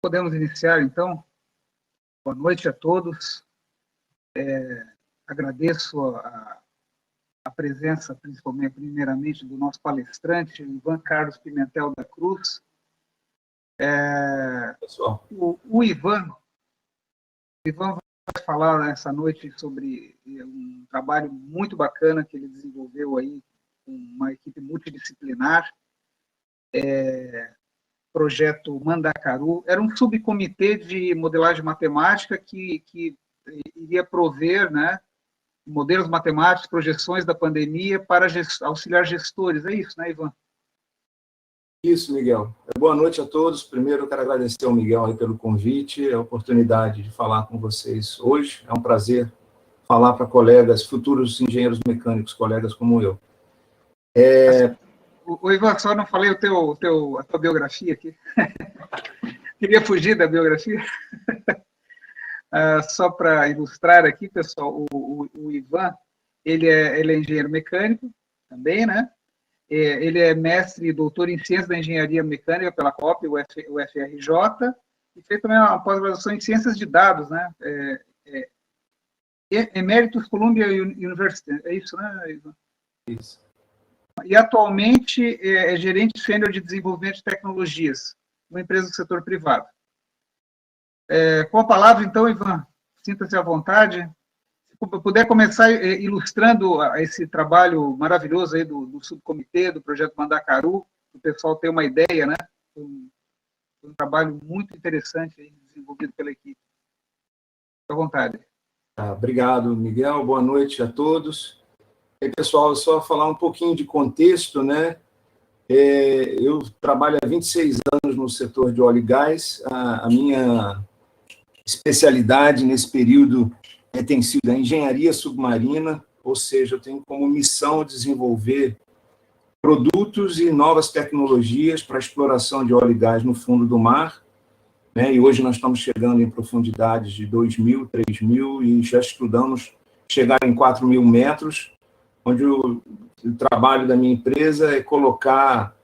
Podemos iniciar, então. Boa noite a todos. Agradeço a presença, principalmente, primeiramente, do nosso palestrante, Ivan Carlos Pimentel da Cruz. Pessoal. O Ivan vai falar essa noite sobre um trabalho muito bacana que ele desenvolveu aí com uma equipe multidisciplinar, projeto Mandacaru. Era um subcomitê de modelagem matemática que iria prover, né, modelos matemáticos, projeções da pandemia para auxiliar gestores. É isso, né, Ivan? Isso, Miguel. Boa noite a todos. Primeiro, eu quero agradecer ao Miguel aí pelo convite, a oportunidade de falar com vocês hoje. É um prazer falar para colegas, futuros engenheiros mecânicos, colegas como eu. O Ivan, só não falei a tua biografia aqui. Queria fugir da biografia. Só para ilustrar aqui, pessoal, o Ivan, ele é engenheiro mecânico também, né? Ele é mestre e doutor em Ciências da Engenharia Mecânica pela COP, o FRJ, e fez também uma pós-graduação em Ciências de Dados, né? Emeritus Columbia University, é isso, né, Ivan? Isso. E atualmente é gerente sênior de desenvolvimento de tecnologias, uma empresa do setor privado. Com a palavra, então, Ivan, sinta-se à vontade. Se puder começar ilustrando esse trabalho maravilhoso aí do subcomitê, do projeto Mandacaru, para o pessoal ter uma ideia, né? Um trabalho muito interessante aí, desenvolvido pela equipe. Fique à vontade. Obrigado, Miguel. Boa noite a todos. E, pessoal, só falar um pouquinho de contexto, né? Eu trabalho há 26 anos no setor de óleo e gás. A minha especialidade nesse período tem sido a engenharia submarina, ou seja, eu tenho como missão desenvolver produtos e novas tecnologias para a exploração de óleo e gás no fundo do mar, né? E hoje nós estamos chegando em profundidades de 2.000, 3.000 e já estudamos chegar em 4.000 metros, onde o trabalho da minha empresa é colocar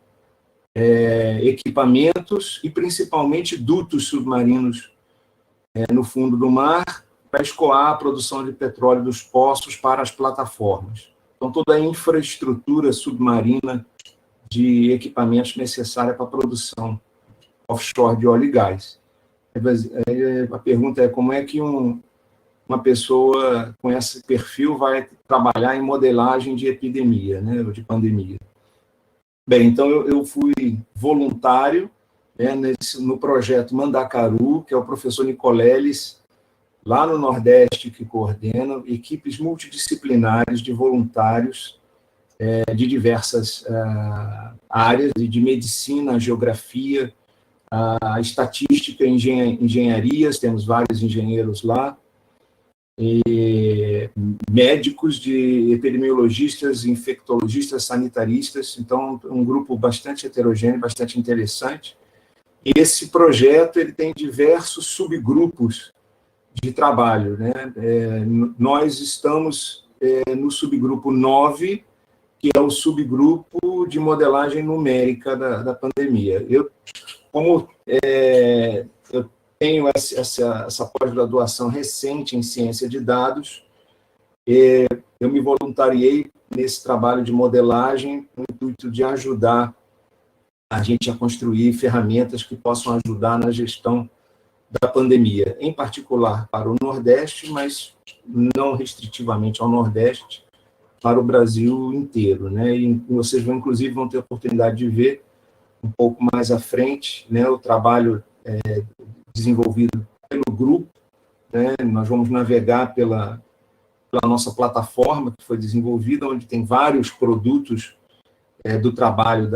equipamentos e principalmente dutos submarinos no fundo do mar para escoar a produção de petróleo dos poços para as plataformas. Então, toda a infraestrutura submarina de equipamentos necessária para a produção offshore de óleo e gás. A pergunta é como é que uma pessoa com esse perfil vai trabalhar em modelagem de epidemia, né, ou de pandemia. Bem, então eu fui voluntário, né, no projeto Mandacaru, que é o professor Nicoleles, lá no Nordeste, que coordena equipes multidisciplinares de voluntários de diversas áreas, de medicina, geografia, estatística, engenharias, temos vários engenheiros lá, e médicos, de epidemiologistas, infectologistas, sanitaristas, então um grupo bastante heterogêneo, bastante interessante. E esse projeto ele tem diversos subgrupos de trabalho, né? Nós estamos no subgrupo 9, que é o subgrupo de modelagem numérica da pandemia. Eu tenho essa pós-graduação recente em ciência de dados, eu me voluntariei nesse trabalho de modelagem no intuito de ajudar a gente a construir ferramentas que possam ajudar na gestão da pandemia, em particular para o Nordeste, mas não restritivamente ao Nordeste, para o Brasil inteiro, né? E vocês inclusive vão ter a oportunidade de ver um pouco mais à frente, né, o trabalho desenvolvido pelo grupo, né? Nós vamos navegar pela nossa plataforma que foi desenvolvida, onde tem vários produtos do trabalho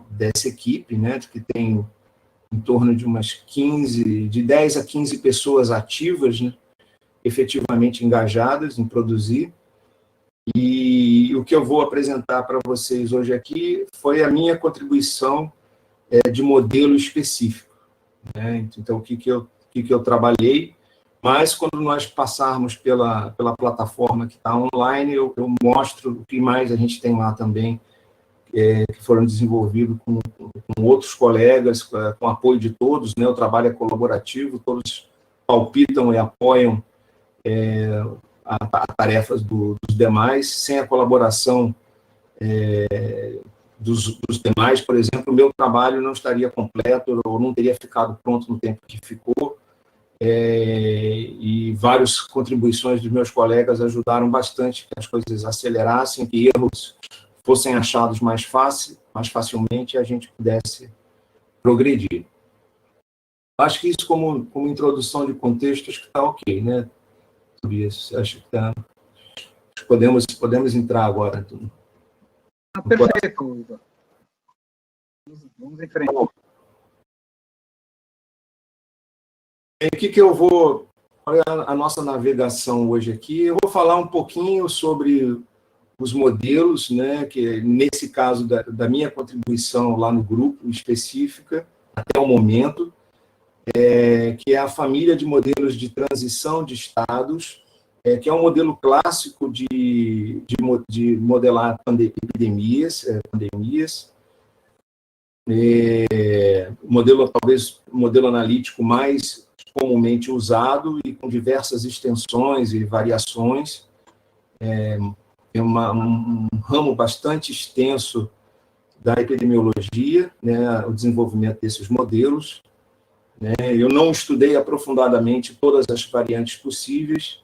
dessa equipe, né, que tem em torno de de 10 a 15 pessoas ativas, né, efetivamente engajadas em produzir. E o que eu vou apresentar para vocês hoje aqui foi a minha contribuição de modelo específico, né? Então, o que eu trabalhei, mas quando nós passarmos pela plataforma que está online, eu mostro o que mais a gente tem lá também, que foram desenvolvidos com outros colegas, com apoio de todos, né? O trabalho é colaborativo, todos palpitam e apoiam as tarefas dos demais. Sem a colaboração dos demais, por exemplo, o meu trabalho não estaria completo ou não teria ficado pronto no tempo que ficou. E várias contribuições dos meus colegas ajudaram bastante que as coisas acelerassem, que erros fossem achados mais facilmente e a gente pudesse progredir. Acho que isso, como introdução de contexto, acho que está ok, né, Tobias? Acho que podemos entrar agora. Perfeito, Ivan. Vamos em frente. O que eu vou... Olha a nossa navegação hoje aqui. Eu vou falar um pouquinho sobre os modelos, né, que nesse caso da minha contribuição lá no grupo específica, até o momento, que é a família de modelos de transição de estados, que é um modelo clássico de modelar epidemias, modelo analítico mais comumente usado e com diversas extensões e variações. É um ramo bastante extenso da epidemiologia, né, o desenvolvimento desses modelos. Né, eu não estudei aprofundadamente todas as variantes possíveis,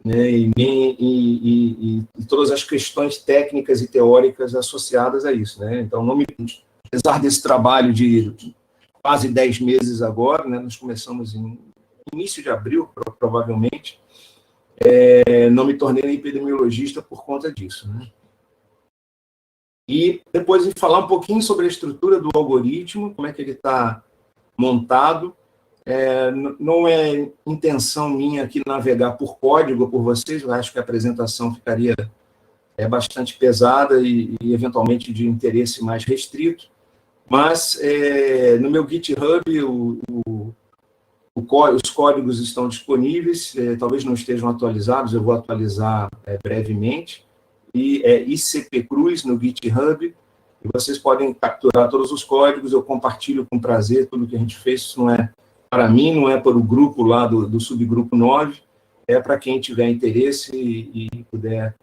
né, e todas as questões técnicas e teóricas associadas a isso. Né, então, apesar desse trabalho de quase 10 meses agora, né, nós começamos em início de abril, provavelmente, não me tornei epidemiologista por conta disso. Né? E depois de falar um pouquinho sobre a estrutura do algoritmo, como é que ele está montado. Não é intenção minha aqui navegar por código por vocês, eu acho que a apresentação ficaria bastante pesada e eventualmente de interesse mais restrito, mas no meu GitHub os códigos estão disponíveis, talvez não estejam atualizados, eu vou atualizar brevemente, e é ICP Cruz no GitHub, e vocês podem capturar todos os códigos, eu compartilho com prazer tudo que a gente fez, isso não é para mim, não é para o grupo lá do subgrupo 9, é para quem tiver interesse e puder,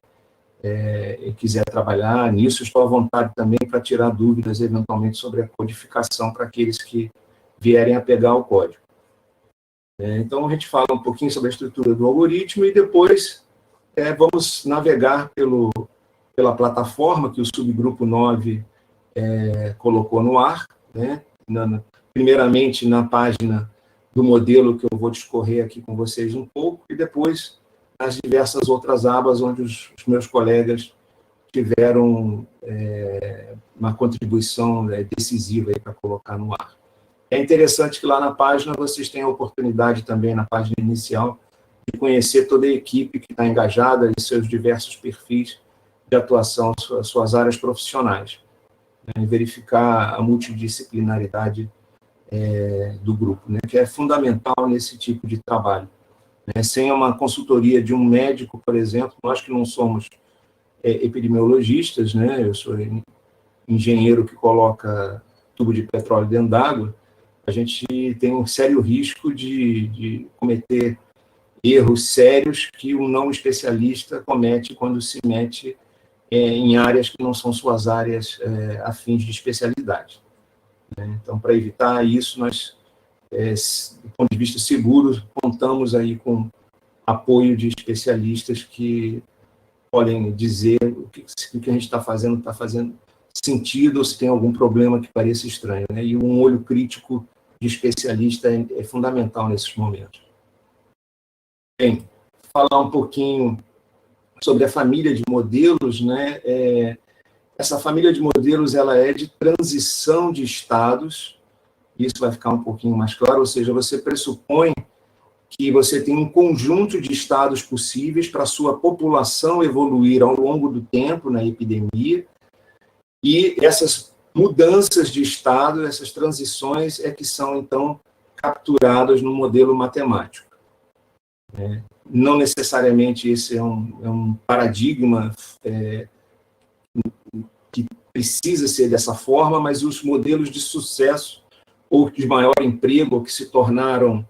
quiser trabalhar nisso, estou à vontade também para tirar dúvidas, eventualmente, sobre a codificação para aqueles que vierem a pegar o código. Então, a gente fala um pouquinho sobre a estrutura do algoritmo e depois vamos navegar pela plataforma que o subgrupo 9 colocou no ar, né? Primeiramente na página do modelo que eu vou discorrer aqui com vocês um pouco, e depois nas diversas outras abas onde os meus colegas tiveram uma contribuição decisiva para colocar no ar. É interessante que lá na página vocês tenham a oportunidade também, na página inicial, de conhecer toda a equipe que está engajada e seus diversos perfis de atuação, suas áreas profissionais, né, e verificar a multidisciplinaridade do grupo, né, que é fundamental nesse tipo de trabalho. Né, sem uma consultoria de um médico, por exemplo, nós que não somos epidemiologistas, né, eu sou engenheiro que coloca tubo de petróleo dentro d'água, a gente tem um sério risco de cometer erros sérios que um não especialista comete quando se mete em áreas que não são suas áreas afins de especialidade. Né? Então, para evitar isso, nós, do ponto de vista seguro, contamos aí com apoio de especialistas que podem dizer o que a gente está fazendo sentido ou se tem algum problema que pareça estranho. Né? E um olho crítico de especialista é fundamental nesses momentos. Bem, falar um pouquinho sobre a família de modelos, né? Essa família de modelos ela é de transição de estados, isso vai ficar um pouquinho mais claro, ou seja, você pressupõe que você tem um conjunto de estados possíveis para a sua população evoluir ao longo do tempo na epidemia, e essas mudanças de estado, essas transições que são, então, capturadas no modelo matemático. Não necessariamente esse é um paradigma que precisa ser dessa forma, mas os modelos de sucesso ou de maior emprego, ou que se tornaram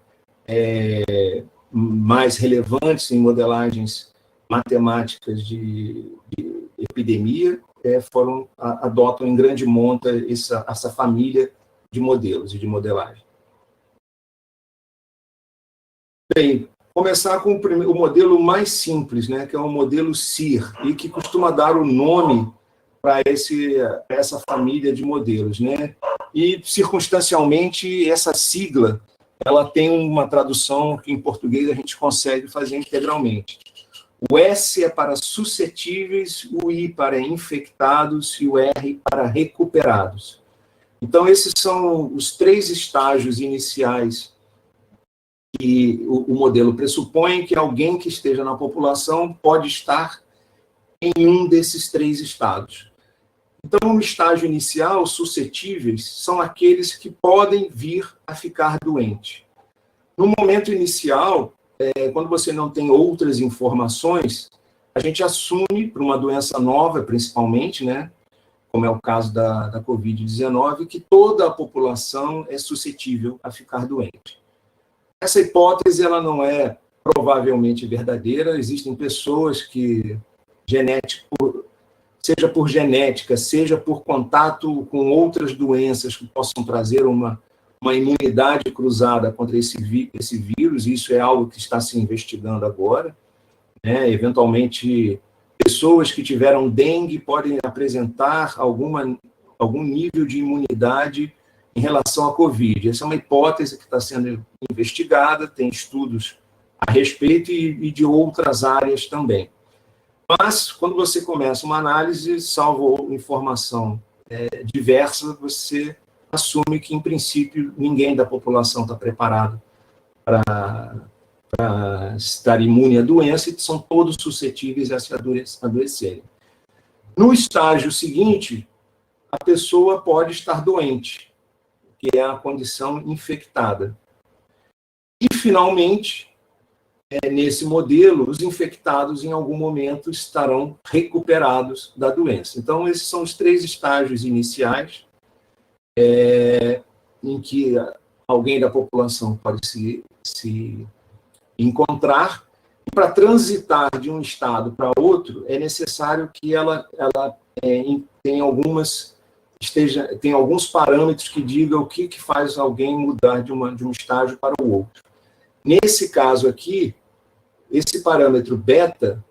mais relevantes em modelagens matemáticas de epidemia, adotam em grande monta essa família de modelos e de modelagem. Bem, começar com o modelo mais simples, né, que é o modelo CIR, e que costuma dar o nome para essa família de modelos, né? E, circunstancialmente, essa sigla ela tem uma tradução que, em português, a gente consegue fazer integralmente. O S é para suscetíveis, o I para infectados e o R para recuperados. Então, esses são os 3 estágios iniciais que o modelo pressupõe que alguém que esteja na população pode estar em um desses 3 estados. Então, no estágio inicial, suscetíveis são aqueles que podem vir a ficar doente. No momento inicial, quando você não tem outras informações, a gente assume, para uma doença nova, principalmente, né, como é o caso da Covid-19, que toda a população é suscetível a ficar doente. Essa hipótese ela não é provavelmente verdadeira. Existem pessoas que, seja por genética, seja por contato com outras doenças que possam trazer uma imunidade cruzada contra esse vírus, e isso é algo que está se investigando agora, né? Eventualmente, pessoas que tiveram dengue podem apresentar algum nível de imunidade em relação à Covid. Essa é uma hipótese que está sendo investigada, tem estudos a respeito e de outras áreas também. Mas, quando você começa uma análise, salvo informação diversa, você assume que, em princípio, ninguém da população está preparado para estar imune à doença e são todos suscetíveis a se adoecerem. No estágio seguinte, a pessoa pode estar doente, que é a condição infectada. E, finalmente, nesse modelo, os infectados, em algum momento, estarão recuperados da doença. Então, esses são os 3 estágios iniciais em que alguém da população pode se encontrar. E, para transitar de um estado para outro, é necessário que ela tenha alguns parâmetros que digam o que faz alguém mudar de um estágio para o outro. Nesse caso aqui, esse parâmetro beta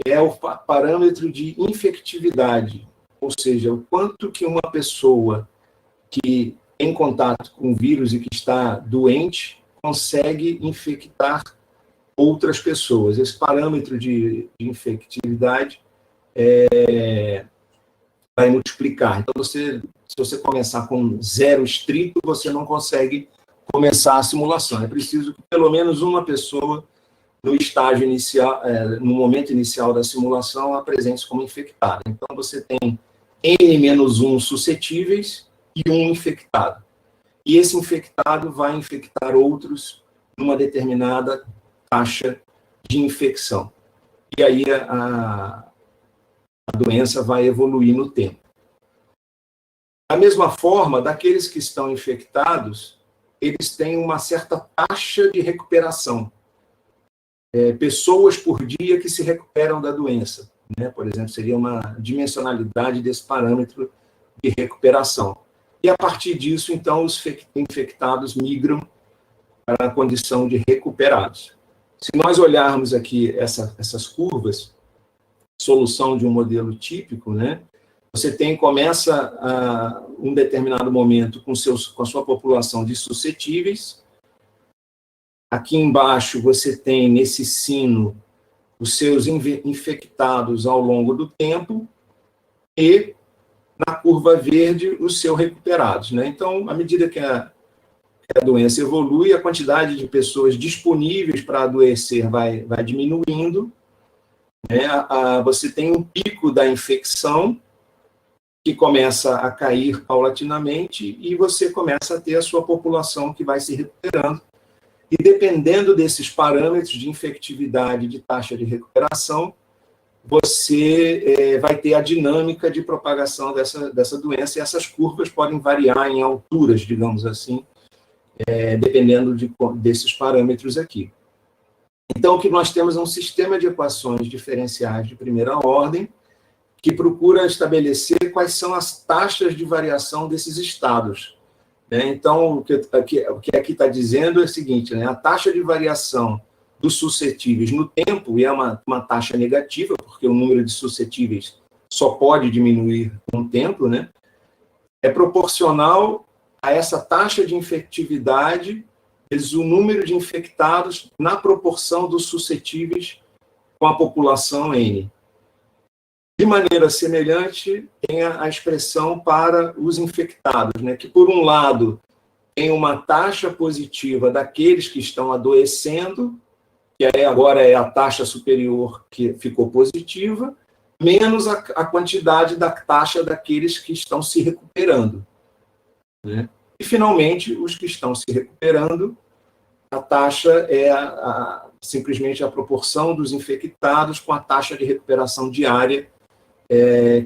é o parâmetro de infectividade, ou seja, o quanto que uma pessoa que tem contato com o vírus e que está doente consegue infectar outras pessoas. Esse parâmetro de infectividade vai multiplicar. Então, se você começar com 0 estrito, você não consegue começar a simulação. É preciso que pelo menos uma pessoa, no estágio inicial, no momento inicial da simulação, apresente-se como infectada. Então, você tem N-1 suscetíveis e 1 infectado. E esse infectado vai infectar outros numa determinada taxa de infecção. E aí a doença vai evoluir no tempo. Da mesma forma, daqueles que estão infectados, eles têm uma certa taxa de recuperação. Pessoas por dia que se recuperam da doença, né? Por exemplo, seria uma dimensionalidade desse parâmetro de recuperação. E, a partir disso, então, os infectados migram para a condição de recuperados. Se nós olharmos aqui essas curvas, solução de um modelo típico, né? Você começa um determinado momento com a sua população de suscetíveis. Aqui embaixo você tem, nesse sino, os seus infectados ao longo do tempo e, na curva verde, os seus recuperados, né? Então, à medida que a doença evolui, a quantidade de pessoas disponíveis para adoecer vai diminuindo, né? Você tem um pico da infecção que começa a cair paulatinamente e você começa a ter a sua população que vai se recuperando. E, dependendo desses parâmetros de infectividade e de taxa de recuperação, você vai ter a dinâmica de propagação dessa doença, e essas curvas podem variar em alturas, digamos assim, dependendo desses parâmetros aqui. Então, o que nós temos é um sistema de equações diferenciais de primeira ordem, que procura estabelecer quais são as taxas de variação desses estados. Então, o que aqui está dizendo é o seguinte, a taxa de variação dos suscetíveis no tempo, e é uma taxa negativa, porque o número de suscetíveis só pode diminuir com o tempo, é proporcional a essa taxa de infectividade vezes o número de infectados na proporção dos suscetíveis com a população N. De maneira semelhante, tem a expressão para os infectados, que, por um lado, tem uma taxa positiva daqueles que estão adoecendo, que agora é a taxa superior que ficou positiva, menos a quantidade da taxa daqueles que estão se recuperando. E, finalmente, os que estão se recuperando, a taxa é simplesmente a proporção dos infectados com a taxa de recuperação diária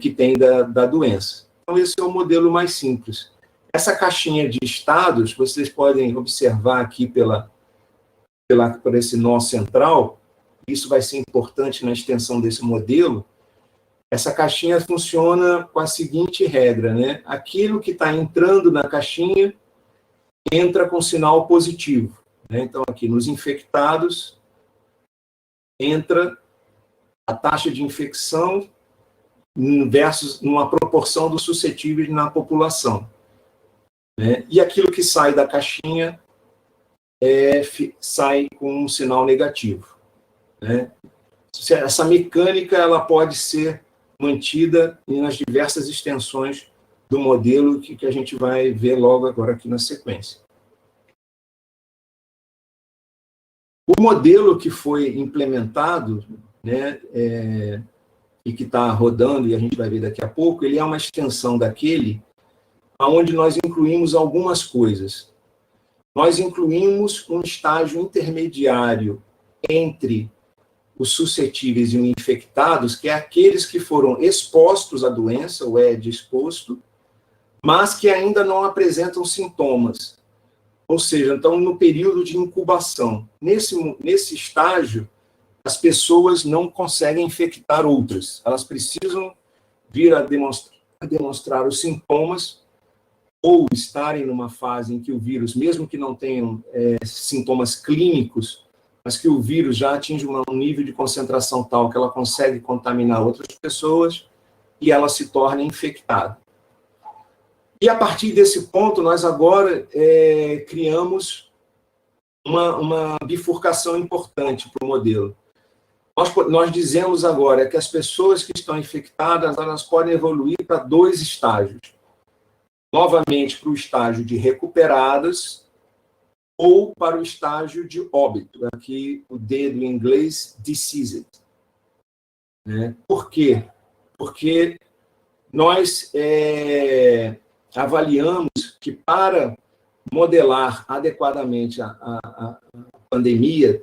que tem da doença. Então, esse é o modelo mais simples. Essa caixinha de estados, vocês podem observar aqui por esse nó central, isso vai ser importante na extensão desse modelo. Essa caixinha funciona com a seguinte regra, aquilo que está entrando na caixinha entra com sinal positivo. Então, aqui nos infectados, entra a taxa de infecção versus uma proporção dos suscetíveis na população. E aquilo que sai da caixinha sai com um sinal negativo. Essa mecânica ela pode ser mantida nas diversas extensões do modelo que a gente vai ver logo agora aqui na sequência. O modelo que foi implementado, e que está rodando, e a gente vai ver daqui a pouco, ele é uma extensão daquele onde nós incluímos algumas coisas. Nós incluímos um estágio intermediário entre os suscetíveis e os infectados, que é aqueles que foram expostos à doença, ou exposto, mas que ainda não apresentam sintomas. Ou seja, então, no período de incubação. Nesse estágio, as pessoas não conseguem infectar outras. Elas precisam vir a demonstrar os sintomas ou estarem numa fase em que o vírus, mesmo que não tenham sintomas clínicos, mas que o vírus já atinge um nível de concentração tal que ela consegue contaminar outras pessoas e ela se torna infectada. E a partir desse ponto, nós agora criamos uma bifurcação importante para o modelo. Nós dizemos agora que as pessoas que estão infectadas, elas podem evoluir para 2 estágios. Novamente, para o estágio de recuperadas ou para o estágio de óbito. Aqui, o D do inglês, deceased. Por quê? Porque nós avaliamos que para modelar adequadamente a pandemia,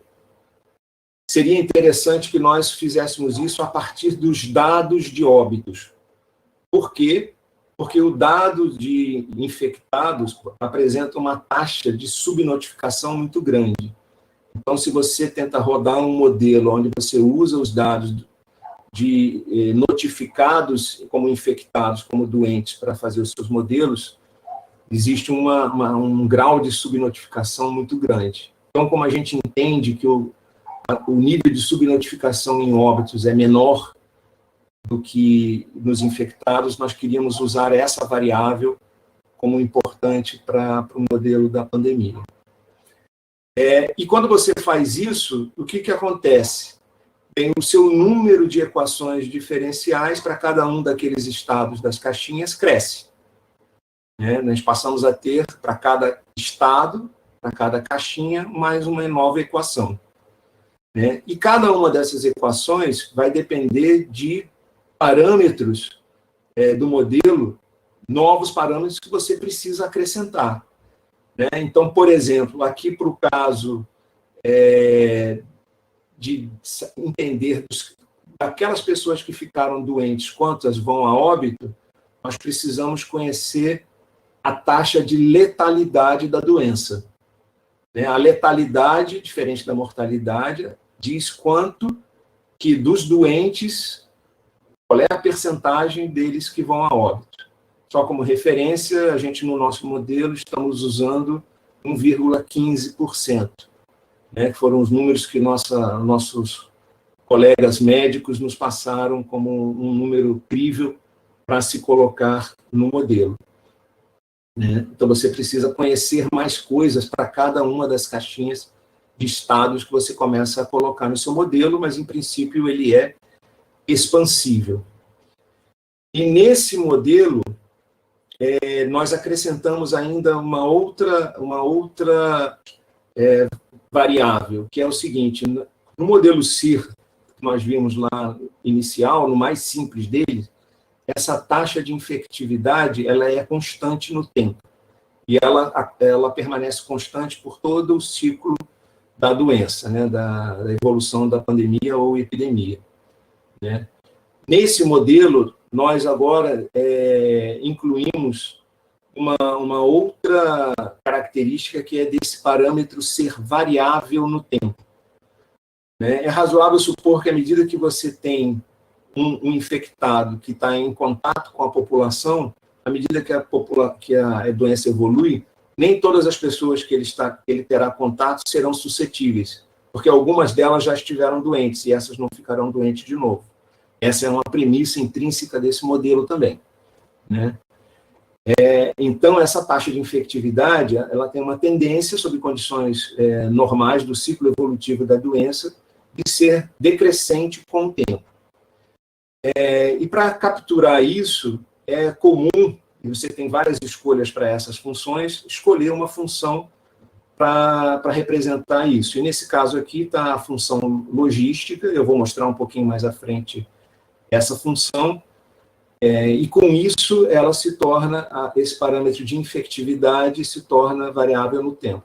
seria interessante que nós fizéssemos isso a partir dos dados de óbitos. Por quê? Porque o dado de infectados apresenta uma taxa de subnotificação muito grande. Então, se você tenta rodar um modelo onde você usa os dados de notificados como infectados, como doentes, para fazer os seus modelos, existe um grau de subnotificação muito grande. Então, como a gente entende que o nível de subnotificação em óbitos é menor do que nos infectados, nós queríamos usar essa variável como importante para o modelo da pandemia. E quando você faz isso, o que acontece? Tem o seu número de equações diferenciais para cada um daqueles estados das caixinhas cresce. Nós passamos a ter, para cada estado, para cada caixinha, mais uma nova equação. E cada uma dessas equações vai depender de parâmetros do modelo, novos parâmetros que você precisa acrescentar. Então, por exemplo, aqui para o caso de entender aquelas pessoas que ficaram doentes, quantas vão a óbito, nós precisamos conhecer a taxa de letalidade da doença. A letalidade, diferente da mortalidade, diz quanto que dos doentes, qual é a percentagem deles que vão a óbito. Só como referência, a gente no nosso modelo estamos usando 1,15%, que foram os números que nossos colegas médicos nos passaram como um número crível para se colocar no modelo. Então, você precisa conhecer mais coisas para cada uma das caixinhas de estados que você começa a colocar no seu modelo, mas, em princípio, ele é expansível. E, nesse modelo, nós acrescentamos ainda uma outra variável, que é o seguinte: no modelo CIR, que nós vimos lá inicial, no mais simples dele, essa taxa de infectividade ela é constante no tempo. E ela permanece constante por todo o ciclo da doença, da evolução da pandemia ou epidemia. Nesse modelo, nós agora incluímos uma outra característica, que é desse parâmetro ser variável no tempo. É razoável supor que, à medida que você tem um infectado que está em contato com a população, à medida que a doença evolui, nem todas as pessoas que ele terá contato serão suscetíveis, porque algumas delas já estiveram doentes, e essas não ficarão doentes de novo. Essa é uma premissa intrínseca desse modelo também. Então, essa taxa de infectividade ela tem uma tendência, sob condições normais do ciclo evolutivo da doença, de ser decrescente com o tempo. E para capturar isso, é comum, e você tem várias escolhas para essas funções, escolher uma função para representar isso. E nesse caso aqui está a função logística, eu vou mostrar um pouquinho mais à frente essa função, e com isso ela se torna, esse parâmetro de infectividade se torna variável no tempo.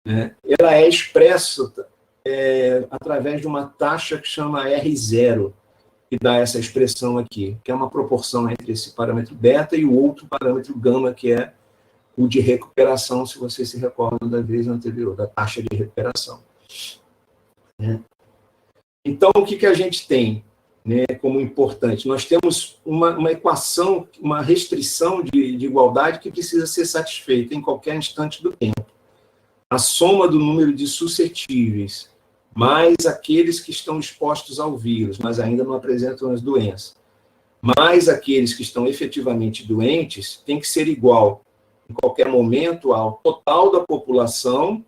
Ela é expressa através de uma taxa que chama R0, que dá essa expressão aqui, que é uma proporção entre esse parâmetro beta e o outro parâmetro gama, que é o de recuperação, se vocês se recordam da vez anterior, da taxa de recuperação. Então, o que a gente tem como importante? Nós temos uma equação, uma restrição de igualdade que precisa ser satisfeita em qualquer instante do tempo. A soma do número de suscetíveis mais aqueles que estão expostos ao vírus, mas ainda não apresentam as doenças, mais aqueles que estão efetivamente doentes, tem que ser igual, em qualquer momento, ao total da população,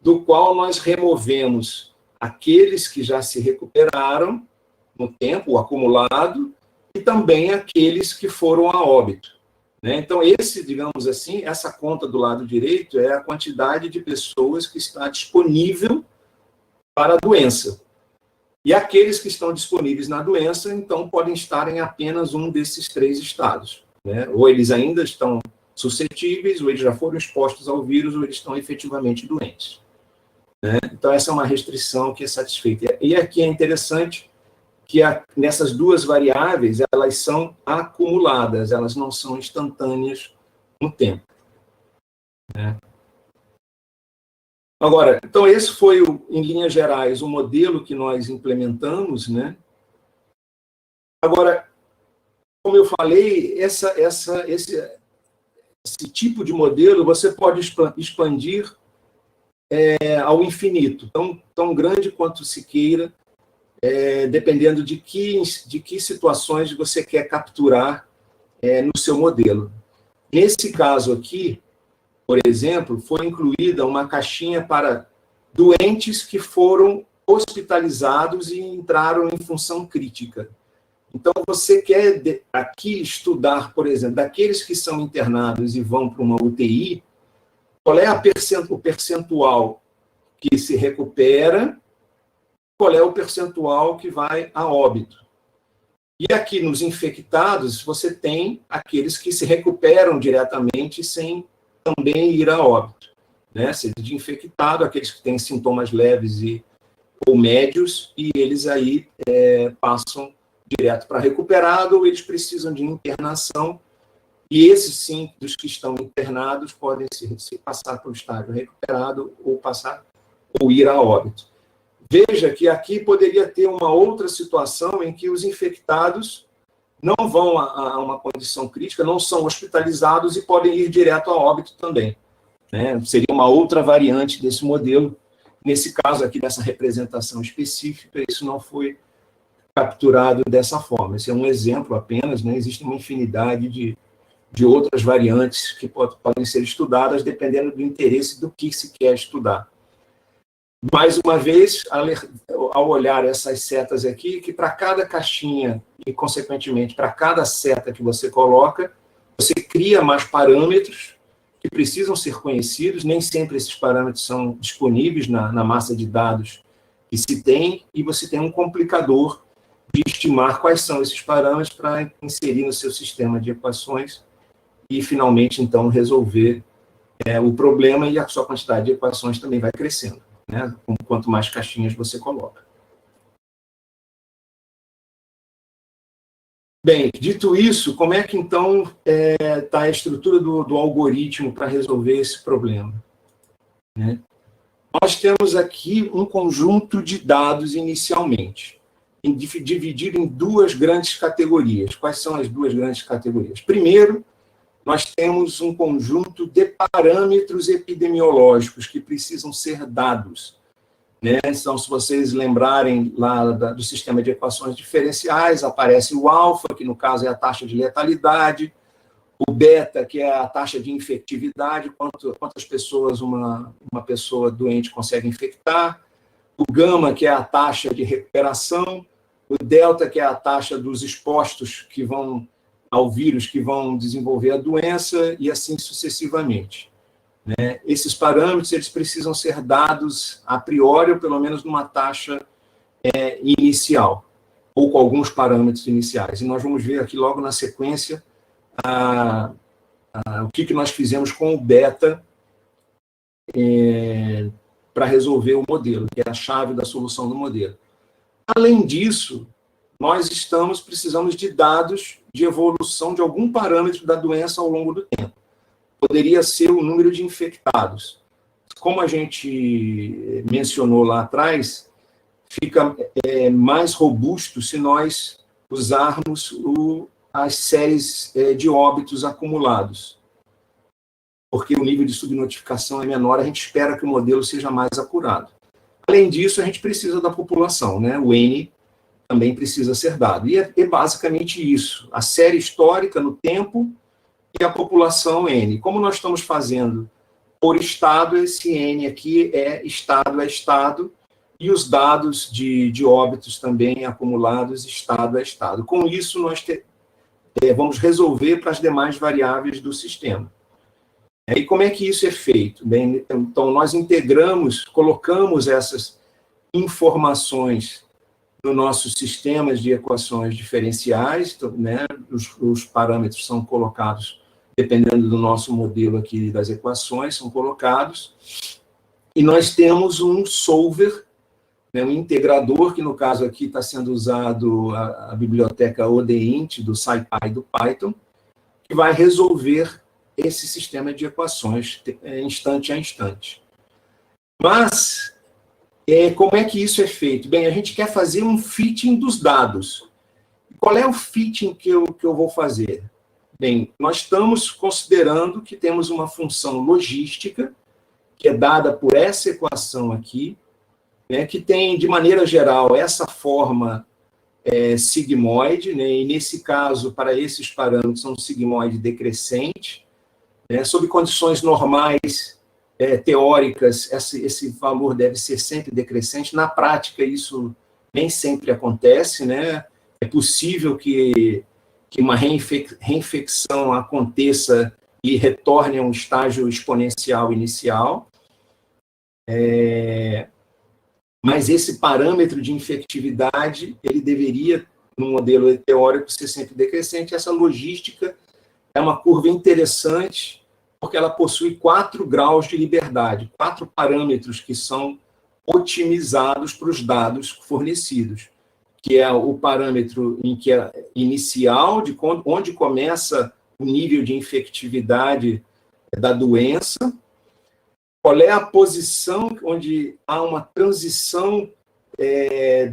do qual nós removemos aqueles que já se recuperaram no tempo, o acumulado, e também aqueles que foram a óbito. Então, digamos assim, essa conta do lado direito é a quantidade de pessoas que está disponível para a doença. E aqueles que estão disponíveis na doença, então, podem estar em apenas um desses três estados. Ou eles ainda estão suscetíveis, ou eles já foram expostos ao vírus, ou eles estão efetivamente doentes. Então, essa é uma restrição que é satisfeita. E aqui é interessante que nessas duas variáveis, elas são acumuladas, elas não são instantâneas no tempo. Agora, então, esse foi, em linhas gerais, o modelo que nós implementamos. Agora, como eu falei, esse tipo de modelo você pode expandir ao infinito, tão grande quanto se queira, dependendo de que situações você quer capturar no seu modelo. Nesse caso aqui, por exemplo, foi incluída uma caixinha para doentes que foram hospitalizados e entraram em função crítica. Então, você quer aqui estudar, por exemplo, daqueles que são internados e vão para uma UTI, qual é o percentual que se recupera, qual é o percentual que vai a óbito. E aqui nos infectados, você tem aqueles que se recuperam diretamente sem também ir a óbito. Seja de infectado, aqueles que têm sintomas leves e ou médios, e eles aí passam direto para recuperado, ou eles precisam de internação, e esses, sim, dos que estão internados, podem se passar para o estágio recuperado ou ir a óbito. Veja que aqui poderia ter uma outra situação em que os infectados não vão a uma condição crítica, não são hospitalizados e podem ir direto a óbito também, né? Seria uma outra variante desse modelo. Nesse caso aqui, dessa representação específica, isso não foi capturado dessa forma. Esse é um exemplo apenas, né? Existe uma infinidade de outras variantes que podem ser estudadas, dependendo do interesse do que se quer estudar. Mais uma vez, ao olhar essas setas aqui, que para cada caixinha e, consequentemente, para cada seta que você coloca, você cria mais parâmetros que precisam ser conhecidos, nem sempre esses parâmetros são disponíveis na massa de dados que se tem, e você tem um complicador de estimar quais são esses parâmetros para inserir no seu sistema de equações e, finalmente, então, resolver o problema, e a sua quantidade de equações também vai crescendo, né? Quanto mais caixinhas você coloca. Bem, dito isso, como é que, então, está a estrutura do algoritmo para resolver esse problema, né? Nós temos aqui um conjunto de dados inicialmente, dividido em duas grandes categorias. Quais são as duas grandes categorias? Primeiro, nós temos um conjunto de parâmetros epidemiológicos que precisam ser dados, né? Então, se vocês lembrarem lá do sistema de equações diferenciais, aparece o alfa, que no caso é a taxa de letalidade, o beta, que é a taxa de infectividade, quantas pessoas uma pessoa doente consegue infectar, o gama, que é a taxa de recuperação, o delta, que é a taxa dos expostos que vão ao vírus, que vão desenvolver a doença, e assim sucessivamente, né? Esses parâmetros, eles precisam ser dados a priori, ou pelo menos numa taxa inicial, ou com alguns parâmetros iniciais. E nós vamos ver aqui logo na sequência o que nós fizemos com o beta para resolver o modelo, que é a chave da solução do modelo. Além disso, nós precisamos de dados de evolução de algum parâmetro da doença ao longo do tempo. Poderia ser o número de infectados. Como a gente mencionou lá atrás, fica mais robusto se nós usarmos as séries de óbitos acumulados. Porque o nível de subnotificação é menor, a gente espera que o modelo seja mais acurado. Além disso, a gente precisa da população, né? O N também precisa ser dado. E é basicamente isso, a série histórica no tempo e a população N. Como nós estamos fazendo por estado, esse N aqui é estado, e os dados de óbitos também acumulados estado a estado. Com isso, nós vamos resolver para as demais variáveis do sistema. E como é que isso é feito? Bem, então, nós colocamos essas informações no nossos sistemas de equações diferenciais, né? Os parâmetros são colocados, dependendo do nosso modelo aqui das equações, são colocados, e nós temos um solver, né, um integrador, que no caso aqui está sendo usado a biblioteca ODEINT do SciPy do Python, que vai resolver esse sistema de equações instante a instante. Mas como é que isso é feito? Bem, a gente quer fazer um fitting dos dados. Qual é o fitting que eu vou fazer? Bem, nós estamos considerando que temos uma função logística, que é dada por essa equação aqui, né, que tem, de maneira geral, essa forma sigmoide, né, e nesse caso, para esses parâmetros, é um sigmoide decrescente, né, sob condições normais, teóricas, esse valor deve ser sempre decrescente. Na prática, isso nem sempre acontece, né? É possível que uma reinfecção aconteça e retorne a um estágio exponencial inicial. Mas esse parâmetro de infectividade, ele deveria, no modelo teórico, ser sempre decrescente. Essa logística é uma curva interessante, porque ela possui 4 graus de liberdade, 4 parâmetros que são otimizados para os dados fornecidos, que é o parâmetro em que é inicial, de onde começa o nível de infectividade da doença, qual é a posição onde há uma transição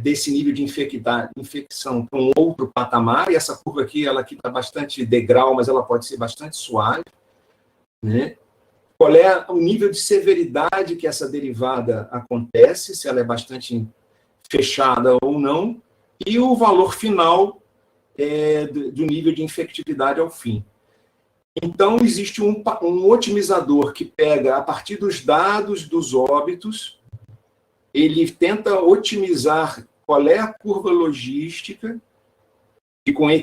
desse nível de infecção para um outro patamar, e essa curva aqui, ela aqui está bastante degrau, mas ela pode ser bastante suave, né? Qual é o nível de severidade que essa derivada acontece, se ela é bastante fechada ou não, e o valor final do nível de infectividade ao fim. Então, existe um otimizador que pega, a partir dos dados dos óbitos, ele tenta otimizar qual é a curva logística,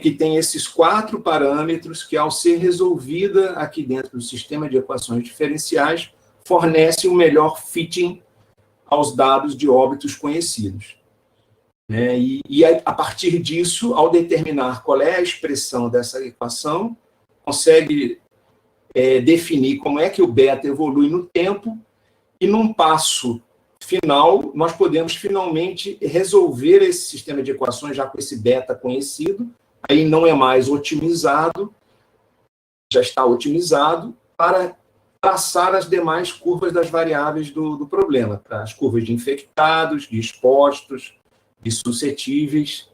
que tem esses 4 parâmetros, que, ao ser resolvida aqui dentro do sistema de equações diferenciais, fornece o melhor fitting aos dados de óbitos conhecidos. E a partir disso, ao determinar qual é a expressão dessa equação, consegue definir como é que o beta evolui no tempo, e num passo final, nós podemos finalmente resolver esse sistema de equações já com esse beta conhecido, aí não é mais otimizado, já está otimizado, para traçar as demais curvas das variáveis do problema, para as curvas de infectados, de expostos, de suscetíveis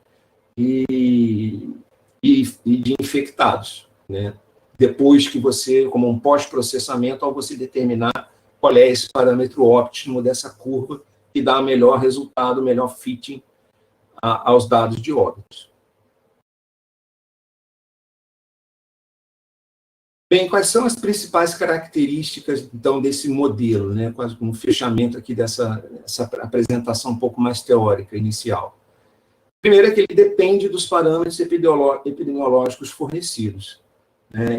e de infectados, né? Depois que você, como um pós-processamento, ao você determinar qual é esse parâmetro óptimo dessa curva que dá o melhor resultado, o melhor fitting aos dados de óbitos. Bem, quais são as principais características, então, desse modelo, né? Quase como um fechamento aqui dessa apresentação um pouco mais teórica, inicial. Primeiro é que ele depende dos parâmetros epidemiológicos fornecidos.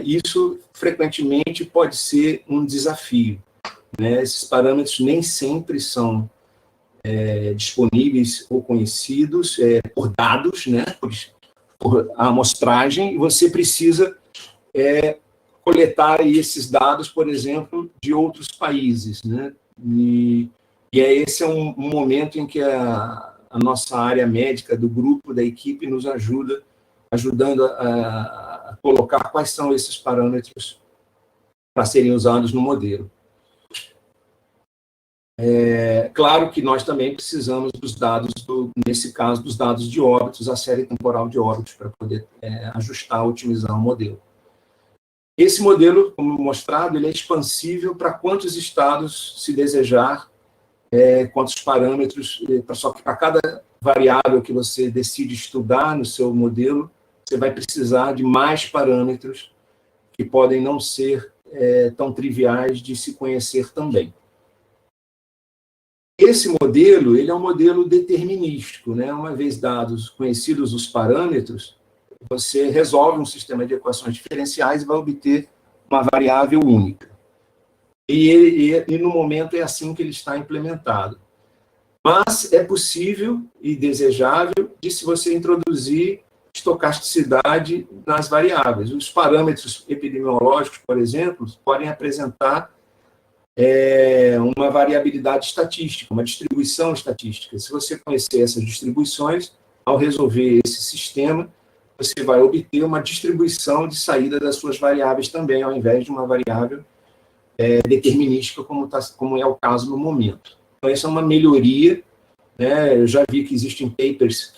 Isso, frequentemente, pode ser um desafio. Esses parâmetros nem sempre são disponíveis ou conhecidos por dados, né? por amostragem, e você precisa coletar esses dados, por exemplo, de outros países, né? E esse é um momento em que a nossa área médica do grupo, da equipe, nos ajudando a colocar quais são esses parâmetros para serem usados no modelo. Claro que nós também precisamos dos dados, nesse caso, dos dados de óbitos, a série temporal de óbitos, para poder ajustar, otimizar o modelo. Esse modelo, como mostrado, ele é expansível para quantos estados se desejar, quantos parâmetros, só que para cada variável que você decide estudar no seu modelo, você vai precisar de mais parâmetros que podem não ser tão triviais de se conhecer também. Esse modelo, ele é um modelo determinístico, né? Uma vez conhecidos os parâmetros, você resolve um sistema de equações diferenciais e vai obter uma variável única. E no momento é assim que ele está implementado. Mas é possível e desejável de se você introduzir estocasticidade nas variáveis. Os parâmetros epidemiológicos, por exemplo, podem apresentar uma variabilidade estatística, uma distribuição estatística. Se você conhecer essas distribuições, ao resolver esse sistema, você vai obter uma distribuição de saída das suas variáveis também, ao invés de uma variável determinística, como é o caso no momento. Então, essa é uma melhoria, né? Eu já vi que existem papers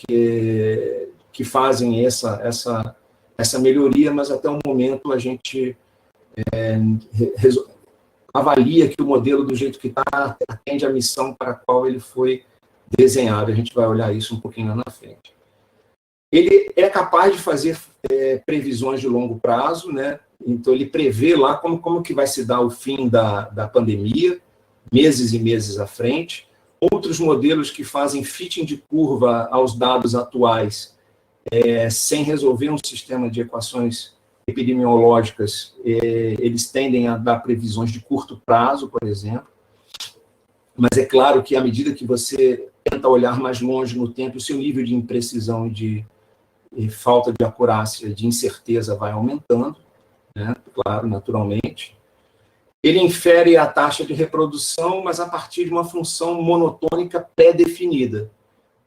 que fazem essa melhoria, mas até o momento a gente avalia que o modelo, do jeito que está, atende à missão para a qual ele foi desenhado. A gente vai olhar isso um pouquinho lá na frente. Ele é capaz de fazer previsões de longo prazo, né? Então, ele prevê lá como que vai se dar o fim da pandemia, meses e meses à frente. Outros modelos que fazem fitting de curva aos dados atuais, sem resolver um sistema de equações epidemiológicas, eles tendem a dar previsões de curto prazo, por exemplo. Mas é claro que, à medida que você tenta olhar mais longe no tempo, o seu nível de imprecisão e falta de acurácia, de incerteza vai aumentando, né? Claro, naturalmente. ele infere a taxa de reprodução, mas a partir de uma função monotônica pré-definida.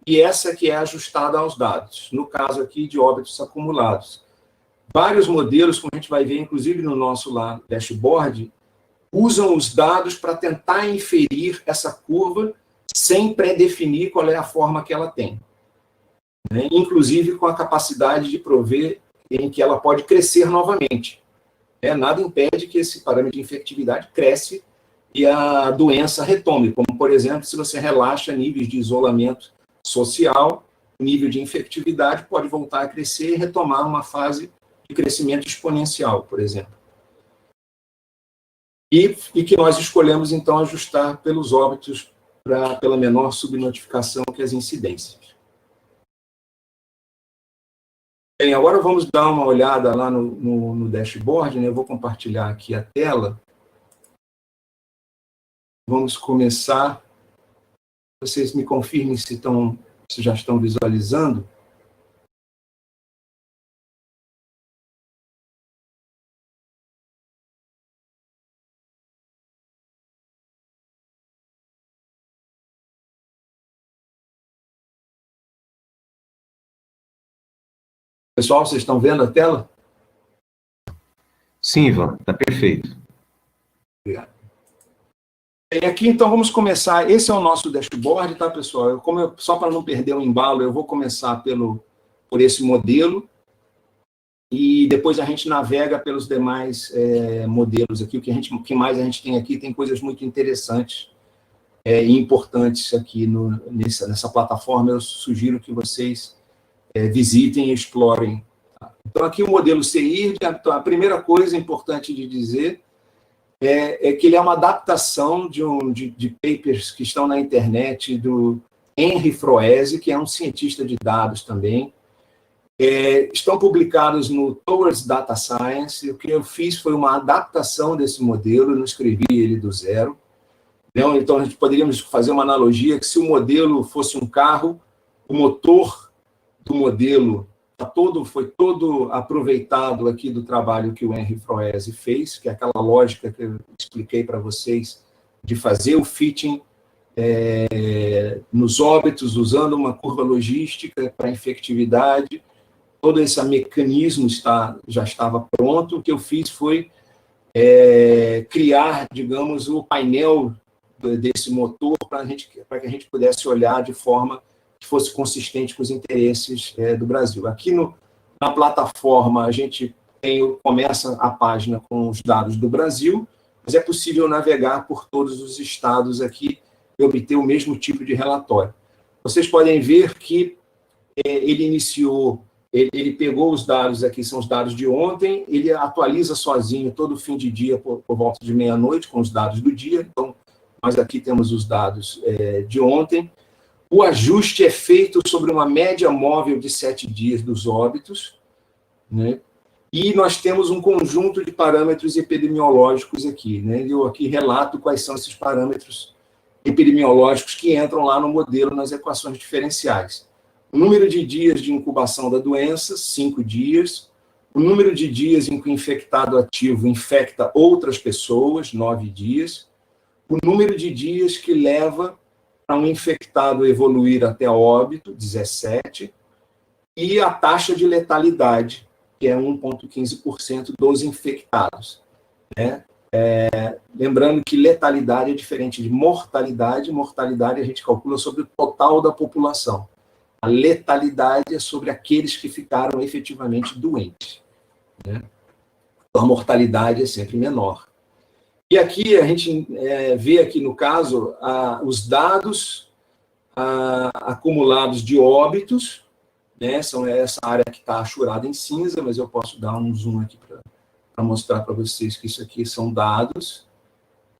E essa que é ajustada aos dados, no caso aqui de óbitos acumulados. Vários modelos, como a gente vai ver, inclusive no nosso lá, dashboard, usam os dados para tentar inferir essa curva sem pré-definir qual é a forma que ela tem. Né? Inclusive com a capacidade de prover em que ela pode crescer novamente. Nada impede que esse parâmetro de infectividade cresce e a doença retome, como, por exemplo, se você relaxa níveis de isolamento social, o nível de infectividade pode voltar a crescer e retomar uma fase de crescimento exponencial, por exemplo. E que nós escolhemos, então, ajustar pelos óbitos pela menor subnotificação que as incidências. Bem, agora vamos dar uma olhada lá no dashboard, né? Eu vou compartilhar aqui a tela. Vamos começar. Vocês me confirmem se já estão visualizando. Pessoal, vocês estão vendo a tela? Sim, Ivan, está perfeito. Obrigado. E aqui, então, vamos começar. Esse é o nosso dashboard, tá, pessoal? Só para não perder o embalo, eu vou começar por esse modelo e depois a gente navega pelos demais modelos aqui. O que mais a gente tem aqui tem coisas muito interessantes e importantes aqui nessa plataforma. Eu sugiro que vocês visitem e explorem. Então, aqui o modelo CIRD, a primeira coisa importante de dizer é que ele é uma adaptação de papers que estão na internet do Henry Froese, que é um cientista de dados também. Estão publicados no Towards Data Science. O que eu fiz foi uma adaptação desse modelo, eu não escrevi ele do zero. Então, a gente poderíamos fazer uma analogia que se o modelo fosse um carro, o motor do modelo foi todo aproveitado aqui do trabalho que o Henry Froese fez, que é aquela lógica que eu expliquei para vocês, de fazer o fitting nos óbitos, usando uma curva logística para infectividade. Todo esse mecanismo já estava pronto. O que eu fiz foi criar, digamos, o painel desse motor para que a gente pudesse olhar de forma que fosse consistente com os interesses do Brasil. Aqui na plataforma, a gente começa a página com os dados do Brasil, mas é possível navegar por todos os estados aqui e obter o mesmo tipo de relatório. Vocês podem ver que ele pegou os dados aqui, são os dados de ontem, ele atualiza sozinho todo fim de dia por volta de meia-noite com os dados do dia. Então, nós aqui temos os dados de ontem. O ajuste é feito sobre uma média móvel de 7 dias dos óbitos, né? E nós temos um conjunto de parâmetros epidemiológicos aqui, né? Eu aqui relato quais são esses parâmetros epidemiológicos que entram lá no modelo, nas equações diferenciais. O número de dias de incubação da doença, 5 dias. O número de dias em que o infectado ativo infecta outras pessoas, 9 dias. O número de dias que leva para um infectado evoluir até óbito, 17, e a taxa de letalidade, que é 1,15% dos infectados. Né? Lembrando que letalidade é diferente de mortalidade. Mortalidade a gente calcula sobre o total da população. A letalidade é sobre aqueles que ficaram efetivamente doentes. Né? Então, a mortalidade é sempre menor. E aqui a gente vê aqui no caso os dados acumulados de óbitos, né? São essa área que está achurada em cinza, mas eu posso dar um zoom aqui para mostrar para vocês que isso aqui são dados.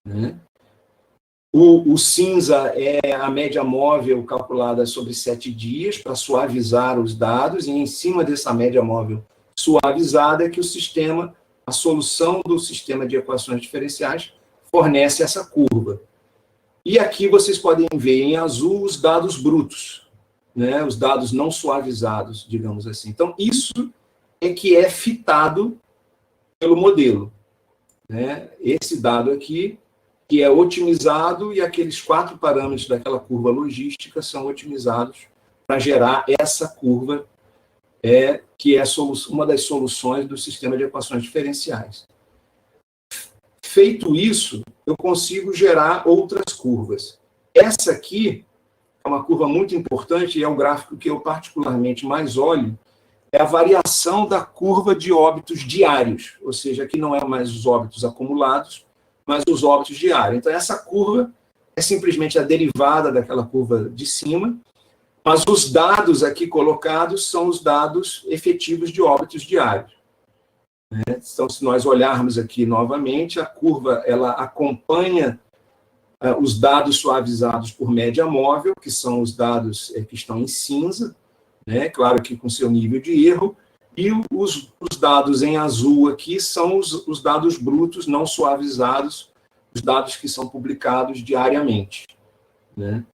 Né? O cinza é a média móvel calculada sobre 7 dias para suavizar os dados, e em cima dessa média móvel suavizada é que a solução do sistema de equações diferenciais fornece essa curva. E aqui vocês podem ver em azul os dados brutos, né, os dados não suavizados, digamos assim. Então, isso é que é fitado pelo modelo. né, esse dado aqui, que é otimizado, e aqueles 4 parâmetros daquela curva logística são otimizados para gerar essa curva, que é uma das soluções do sistema de equações diferenciais. Feito isso, eu consigo gerar outras curvas. Essa aqui é uma curva muito importante, e é o gráfico que eu particularmente mais olho, é a variação da curva de óbitos diários, ou seja, aqui não é mais os óbitos acumulados, mas os óbitos diários. Então, essa curva é simplesmente a derivada daquela curva de cima, mas os dados aqui colocados são os dados efetivos de óbitos diários. Então, se nós olharmos aqui novamente, a curva ela acompanha os dados suavizados por média móvel, que são os dados que estão em cinza, né? Claro que com seu nível de erro, e os dados em azul aqui são os dados brutos não suavizados, os dados que são publicados diariamente, né?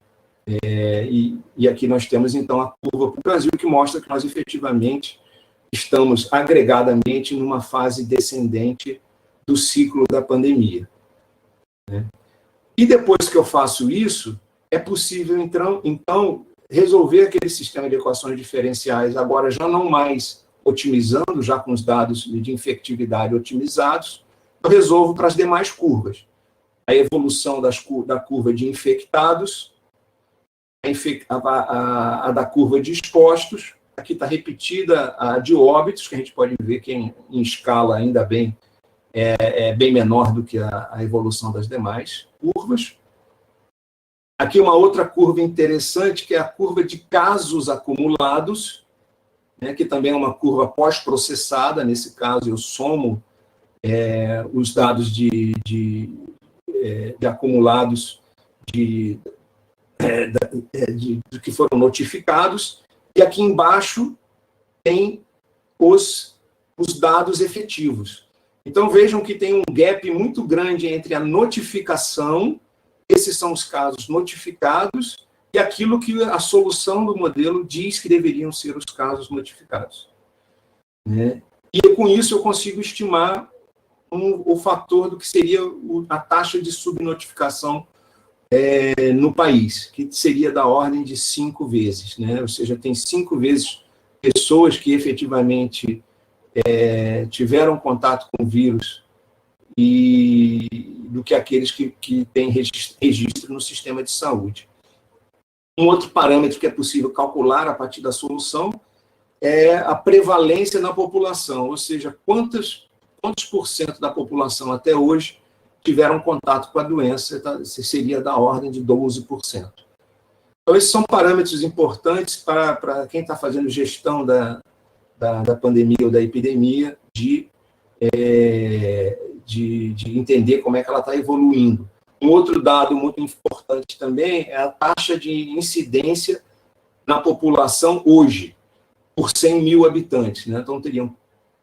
E aqui nós temos, então, a curva para o Brasil, que mostra que nós, efetivamente, estamos agregadamente numa fase descendente do ciclo da pandemia, né? E depois que eu faço isso, é possível, então, resolver aquele sistema de equações diferenciais, agora já não mais otimizando, já com os dados de infectividade otimizados, eu resolvo para as demais curvas. A evolução da curva de infectados, a da curva de expostos, aqui está repetida a de óbitos, que a gente pode ver que em escala ainda bem é bem menor do que a evolução das demais curvas. Aqui uma outra curva interessante, que é a curva de casos acumulados, né, que também é uma curva pós-processada. Nesse caso, eu somo os dados de acumulados que foram notificados, e aqui embaixo tem os dados efetivos. Então, vejam que tem um gap muito grande entre a notificação, esses são os casos notificados, e aquilo que a solução do modelo diz que deveriam ser os casos notificados, né? E com isso eu consigo estimar o fator do que seria a taxa de subnotificação no país, que seria da ordem de 5 vezes, né? Ou seja, tem 5 vezes pessoas que efetivamente tiveram contato com o vírus do que aqueles que têm registro no sistema de saúde. Um outro parâmetro que é possível calcular a partir da solução é a prevalência na população, ou seja, quantos por cento da população até hoje tiveram contato com a doença, seria da ordem de 12%. Então, esses são parâmetros importantes para quem está fazendo gestão da pandemia ou da epidemia, de entender como é que ela está evoluindo. Um outro dado muito importante também é a taxa de incidência na população hoje, por 100 mil habitantes, né? Então,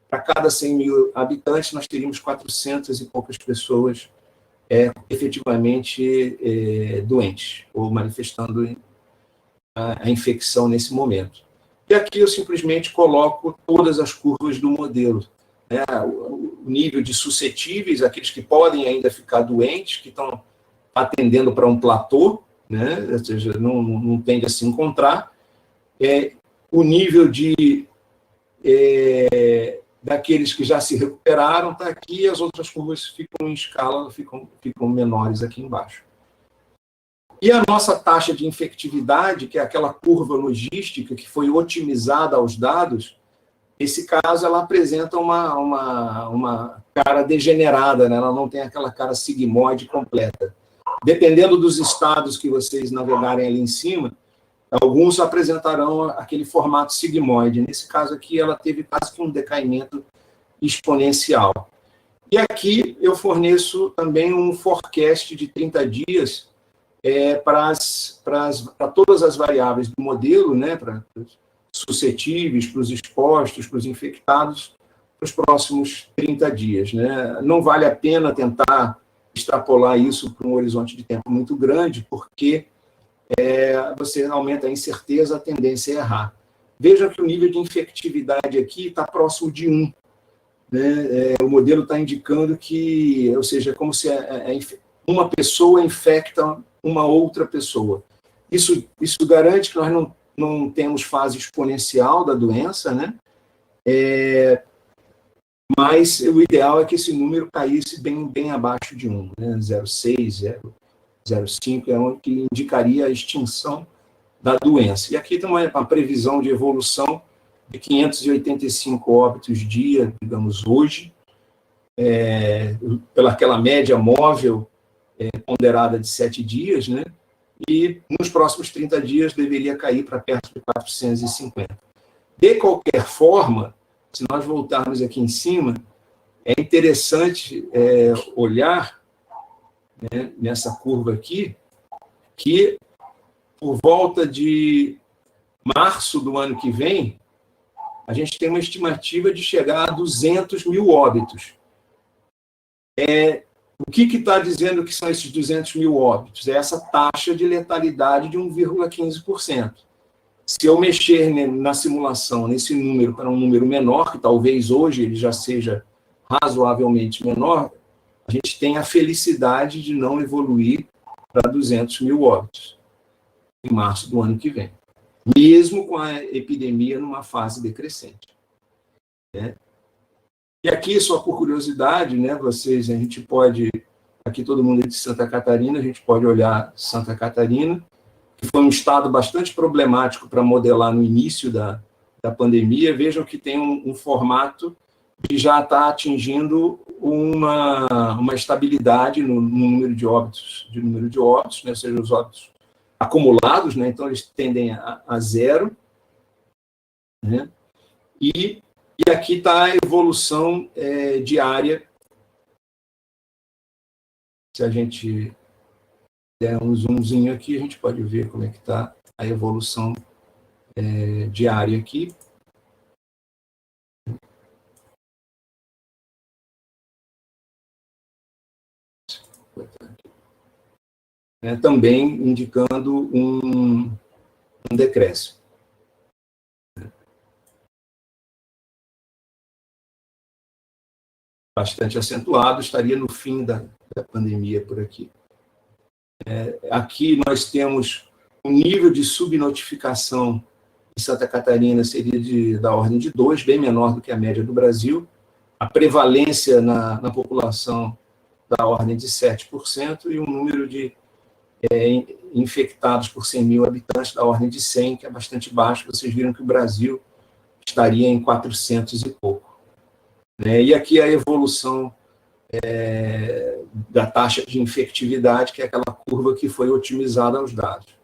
para cada 100 mil habitantes, nós teríamos 400 e poucas pessoas efetivamente doentes, ou manifestando a infecção nesse momento. E aqui eu simplesmente coloco todas as curvas do modelo, né? O nível de suscetíveis, aqueles que podem ainda ficar doentes, que estão atendendo para um platô, né? Ou seja, não tende a se encontrar, o nível daqueles que já se recuperaram está aqui, e as outras curvas ficam em escala, ficam menores aqui embaixo. E a nossa taxa de infectividade, que é aquela curva logística que foi otimizada aos dados, nesse caso ela apresenta uma cara degenerada, né? Ela não tem aquela cara sigmoide completa. Dependendo dos estados que vocês navegarem ali em cima, alguns apresentarão aquele formato sigmoide. Nesse caso aqui, ela teve quase que um decaimento exponencial. E aqui eu forneço também um forecast de 30 dias para todas as variáveis do modelo, né, para os suscetíveis, para os expostos, para os infectados, para os próximos 30 dias. Né? Não vale a pena tentar extrapolar isso para um horizonte de tempo muito grande, porque você aumenta a incerteza, a tendência é errar. Veja que o nível de infectividade aqui está próximo de 1. né, o modelo está indicando que, ou seja, é como se uma pessoa infecta uma outra pessoa. Isso garante que nós não temos fase exponencial da doença, né? Mas o ideal é que esse número caísse bem abaixo de 1, né? 0,6, 0,5 é onde que indicaria a extinção da doença. E aqui tem uma previsão de evolução de 585 óbitos dia, digamos, hoje, pelaquela média móvel ponderada de 7 dias, né? E nos próximos 30 dias deveria cair para perto de 450. De qualquer forma, se nós voltarmos aqui em cima, é interessante olhar, né, nessa curva aqui, que por volta de março do ano que vem, a gente tem uma estimativa de chegar a 200 mil óbitos. O que está dizendo que são esses 200 mil óbitos? É essa taxa de letalidade de 1,15%. Se eu mexer na simulação, nesse número, para um número menor, que talvez hoje ele já seja razoavelmente menor, a gente tem a felicidade de não evoluir para 200 mil óbitos em março do ano que vem, mesmo com a epidemia numa fase decrescente, né? E aqui, só por curiosidade, né, a gente pode, aqui todo mundo é de Santa Catarina, a gente pode olhar Santa Catarina, que foi um estado bastante problemático para modelar no início da pandemia. Vejam que tem um formato que já está atingindo uma estabilidade no número de óbitos, né, ou seja, os óbitos acumulados, né, então eles tendem a zero, né, e aqui está a evolução diária. Se a gente der um zoomzinho aqui, a gente pode ver como é que está a evolução diária aqui. Também indicando um decréscimo. Bastante acentuado, estaria no fim da pandemia por aqui. Aqui nós temos um nível de subnotificação em Santa Catarina, seria da ordem de 2, bem menor do que a média do Brasil. A prevalência na população da ordem de 7%, e um número de infectados por 100 mil habitantes da ordem de 100, que é bastante baixo. Vocês viram que o Brasil estaria em 400 e pouco. E aqui a evolução da taxa de infectividade, que é aquela curva que foi otimizada aos dados.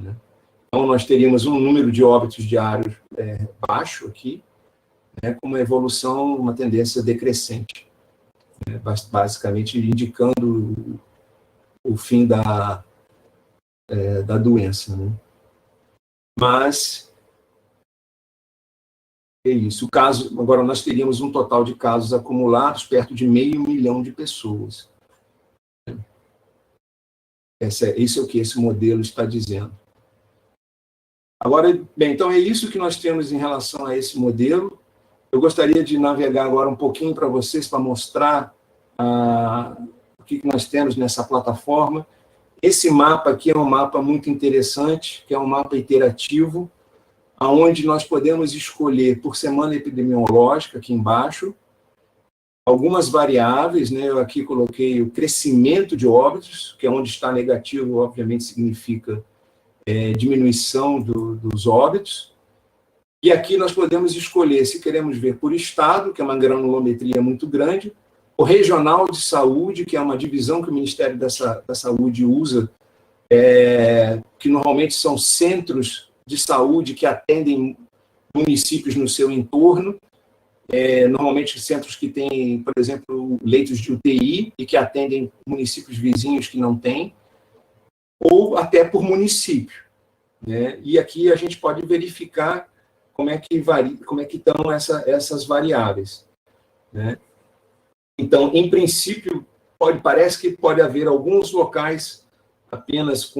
Então, nós teríamos um número de óbitos diários baixo aqui, com uma evolução, uma tendência decrescente, basicamente indicando o fim da doença, né? Mas é isso. Agora, nós teríamos um total de casos acumulados perto de 500 mil de pessoas. Isso é o que esse modelo está dizendo. Agora, bem, então é isso que nós temos em relação a esse modelo. Eu gostaria de navegar agora um pouquinho para vocês, para mostrar o que nós temos nessa plataforma. Esse mapa aqui é um mapa muito interessante, que é um mapa iterativo, onde nós podemos escolher por semana epidemiológica, aqui embaixo, algumas variáveis, né? Eu aqui coloquei o crescimento de óbitos, que é onde está negativo, obviamente significa diminuição dos óbitos. E aqui nós podemos escolher se queremos ver por estado, que é uma granulometria muito grande, o regional de saúde, que é uma divisão que o Ministério da Saúde usa, que normalmente são centros de saúde que atendem municípios no seu entorno, normalmente centros que têm, por exemplo, leitos de UTI e que atendem municípios vizinhos que não têm, ou até por município, né? E aqui a gente pode verificar como é que estão essas variáveis, né? Então, em princípio, parece que pode haver alguns locais apenas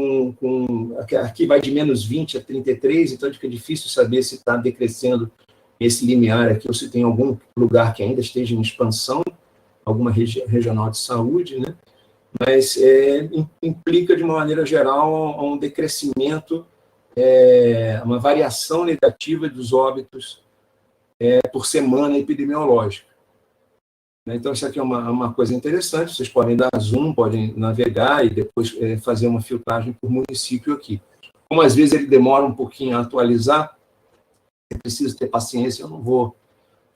aqui vai de -20 a 33, então fica difícil saber se está decrescendo esse limiar aqui, ou se tem algum lugar que ainda esteja em expansão, alguma regional de saúde, né? Mas implica, de uma maneira geral, um decrescimento, uma variação negativa dos óbitos por semana epidemiológica. Então, isso aqui é uma coisa interessante, vocês podem dar zoom, podem navegar e depois fazer uma filtragem por município aqui. Como às vezes ele demora um pouquinho a atualizar, é preciso ter paciência, eu não vou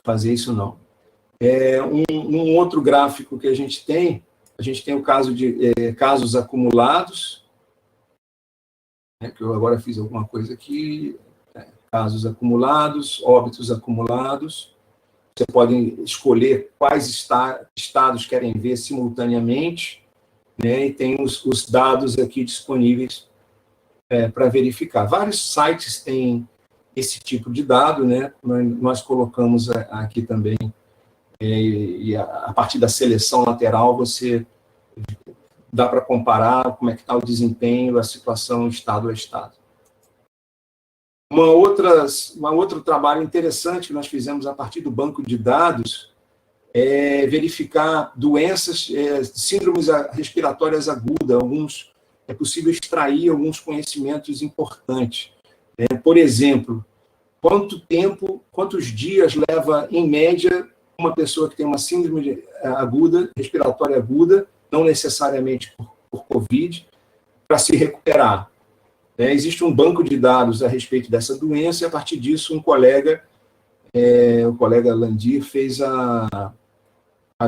fazer isso não. Um outro gráfico que a gente tem o caso de casos acumulados, que eu agora fiz alguma coisa aqui, casos acumulados, óbitos acumulados. Você pode escolher quais estados querem ver simultaneamente, né, e tem os dados aqui disponíveis para verificar. Vários sites têm esse tipo de dado, né, nós colocamos aqui também, e a partir da seleção lateral você dá para comparar como é que está o desempenho, a situação estado a estado. Outro trabalho interessante que nós fizemos a partir do banco de dados é verificar doenças, síndromes respiratórias agudas, é possível extrair alguns conhecimentos importantes. Por exemplo, quantos dias leva, em média, uma pessoa que tem uma síndrome aguda, respiratória aguda, não necessariamente por Covid, para se recuperar. Existe um banco de dados a respeito dessa doença, e a partir disso o colega Landir fez a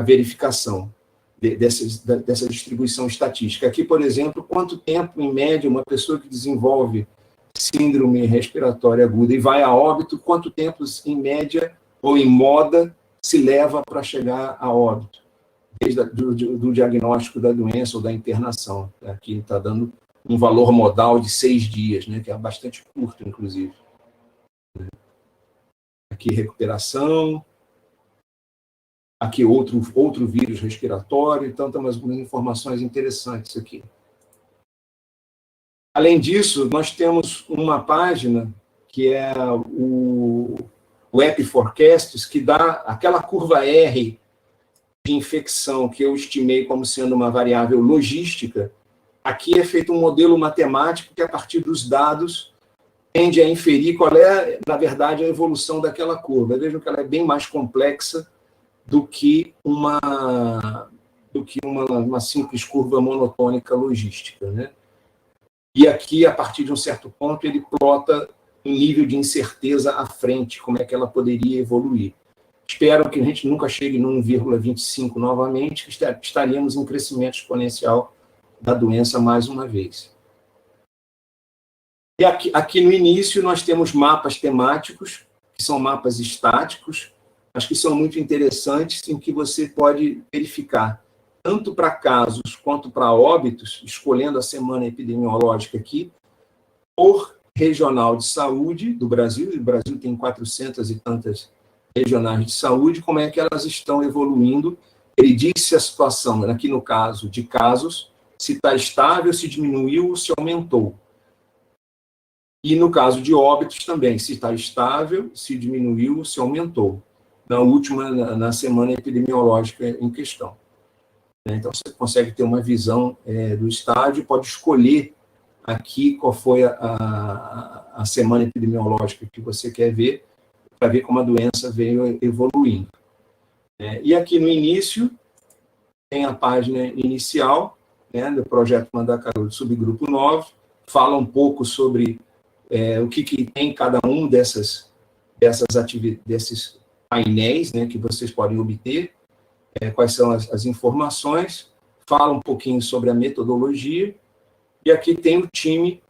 verificação dessa distribuição estatística. Aqui, por exemplo, quanto tempo, em média, uma pessoa que desenvolve síndrome respiratória aguda e vai a óbito, quanto tempo, em média, ou em moda, se leva para chegar a óbito, desde do diagnóstico da doença ou da internação. Aqui está dando um valor modal de 6 dias, né, que é bastante curto, inclusive. Aqui, recuperação. Aqui, outro vírus respiratório. Então, tem umas informações interessantes aqui. Além disso, nós temos uma página que é o App Forecasts, que dá aquela curva R de infecção que eu estimei como sendo uma variável logística. Aqui é feito um modelo matemático que, a partir dos dados, tende a inferir qual é, na verdade, a evolução daquela curva. Vejam que ela é bem mais complexa do que uma simples curva monotônica logística, né? E aqui, a partir de um certo ponto, ele plota um nível de incerteza à frente, como é que ela poderia evoluir. Espero que a gente nunca chegue no 1,25 novamente, que estaríamos em crescimento exponencial da doença mais uma vez. E aqui no início nós temos mapas temáticos, que são mapas estáticos, mas que são muito interessantes, em que você pode verificar, tanto para casos quanto para óbitos, escolhendo a semana epidemiológica aqui, por regional de saúde do Brasil, e o Brasil tem 400 e tantas regionais de saúde, como é que elas estão evoluindo. Ele diz se a situação, aqui no caso de casos, se está estável, se diminuiu, se aumentou. E no caso de óbitos também, se está estável, se diminuiu, se aumentou. Na última, na semana epidemiológica em questão. Então, você consegue ter uma visão do estádio, pode escolher aqui qual foi a semana epidemiológica que você quer ver, para ver como a doença veio evoluindo. E aqui no início, tem a página inicial, do Projeto Mandacaru, do Subgrupo 9, fala um pouco sobre o que tem cada um desses painéis, que vocês podem obter, quais são as informações, fala um pouquinho sobre a metodologia, e aqui tem o time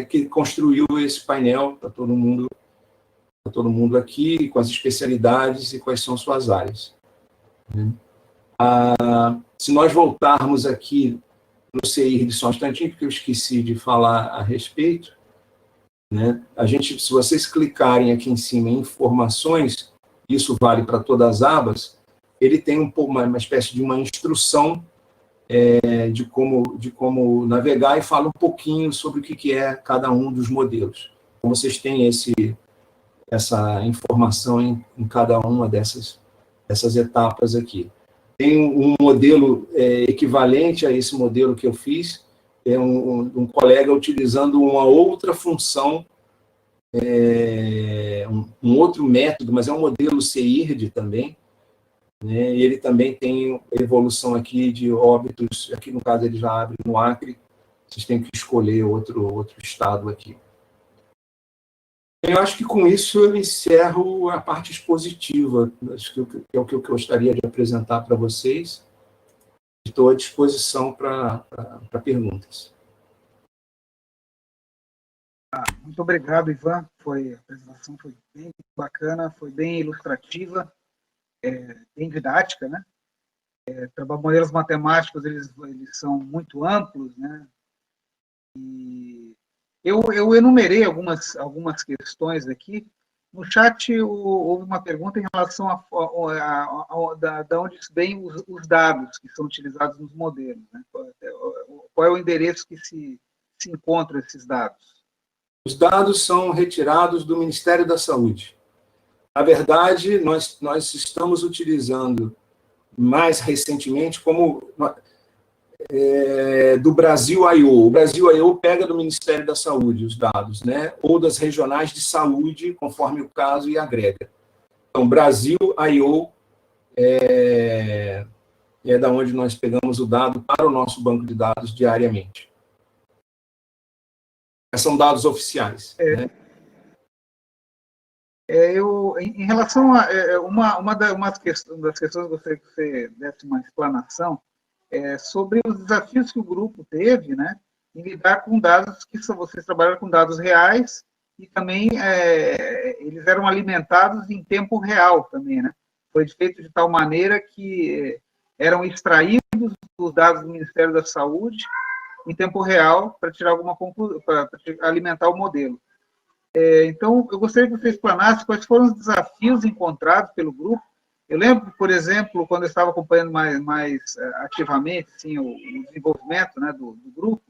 que construiu esse painel para todo mundo aqui, com as especialidades e quais são suas áreas. Se nós voltarmos aqui no CIR só um instantinho, porque eu esqueci de falar a respeito, se vocês clicarem aqui em cima em informações, isso vale para todas as abas, ele tem uma espécie de uma instrução de como navegar e fala um pouquinho sobre o que é cada um dos modelos. Então, vocês têm essa informação em cada uma dessas etapas aqui. Tem um modelo equivalente a esse modelo que eu fiz, é um colega utilizando uma outra função, um outro método, mas é um modelo CIRD também, né? E ele também tem evolução aqui de óbitos, aqui no caso ele já abre no Acre, vocês têm que escolher outro estado aqui. Eu acho que com isso eu encerro a parte expositiva, acho que é o que eu gostaria de apresentar para vocês. Estou à disposição para perguntas. Muito obrigado, Ivan. A apresentação foi bem bacana, foi bem ilustrativa, bem didática, né? Modelos matemáticos, eles são muito amplos, né? E eu enumerei algumas questões aqui. No chat houve uma pergunta em relação da onde vêm os dados que são utilizados nos modelos, né? Qual é o endereço que se encontram esses dados? Os dados são retirados do Ministério da Saúde. Na verdade, nós estamos utilizando mais recentemente como do Brasil I/O. O Brasil I/O pega do Ministério da Saúde os dados, né? Ou das regionais de saúde, conforme o caso, e agrega. Então, Brasil I/O é da onde nós pegamos o dado para o nosso banco de dados diariamente. São dados oficiais. Né? Em relação a uma das questões, gostaria que você desse uma explanação sobre os desafios que o grupo teve, né, em lidar com dados vocês trabalharam com dados reais e também eles eram alimentados em tempo real também, né? Foi feito de tal maneira que eram extraídos os dados do Ministério da Saúde em tempo real para tirar alguma conclusão, para alimentar o modelo. Então, eu gostaria que você explanasse quais foram os desafios encontrados pelo grupo. Eu lembro, por exemplo, quando eu estava acompanhando mais ativamente assim, o desenvolvimento, né, do grupo,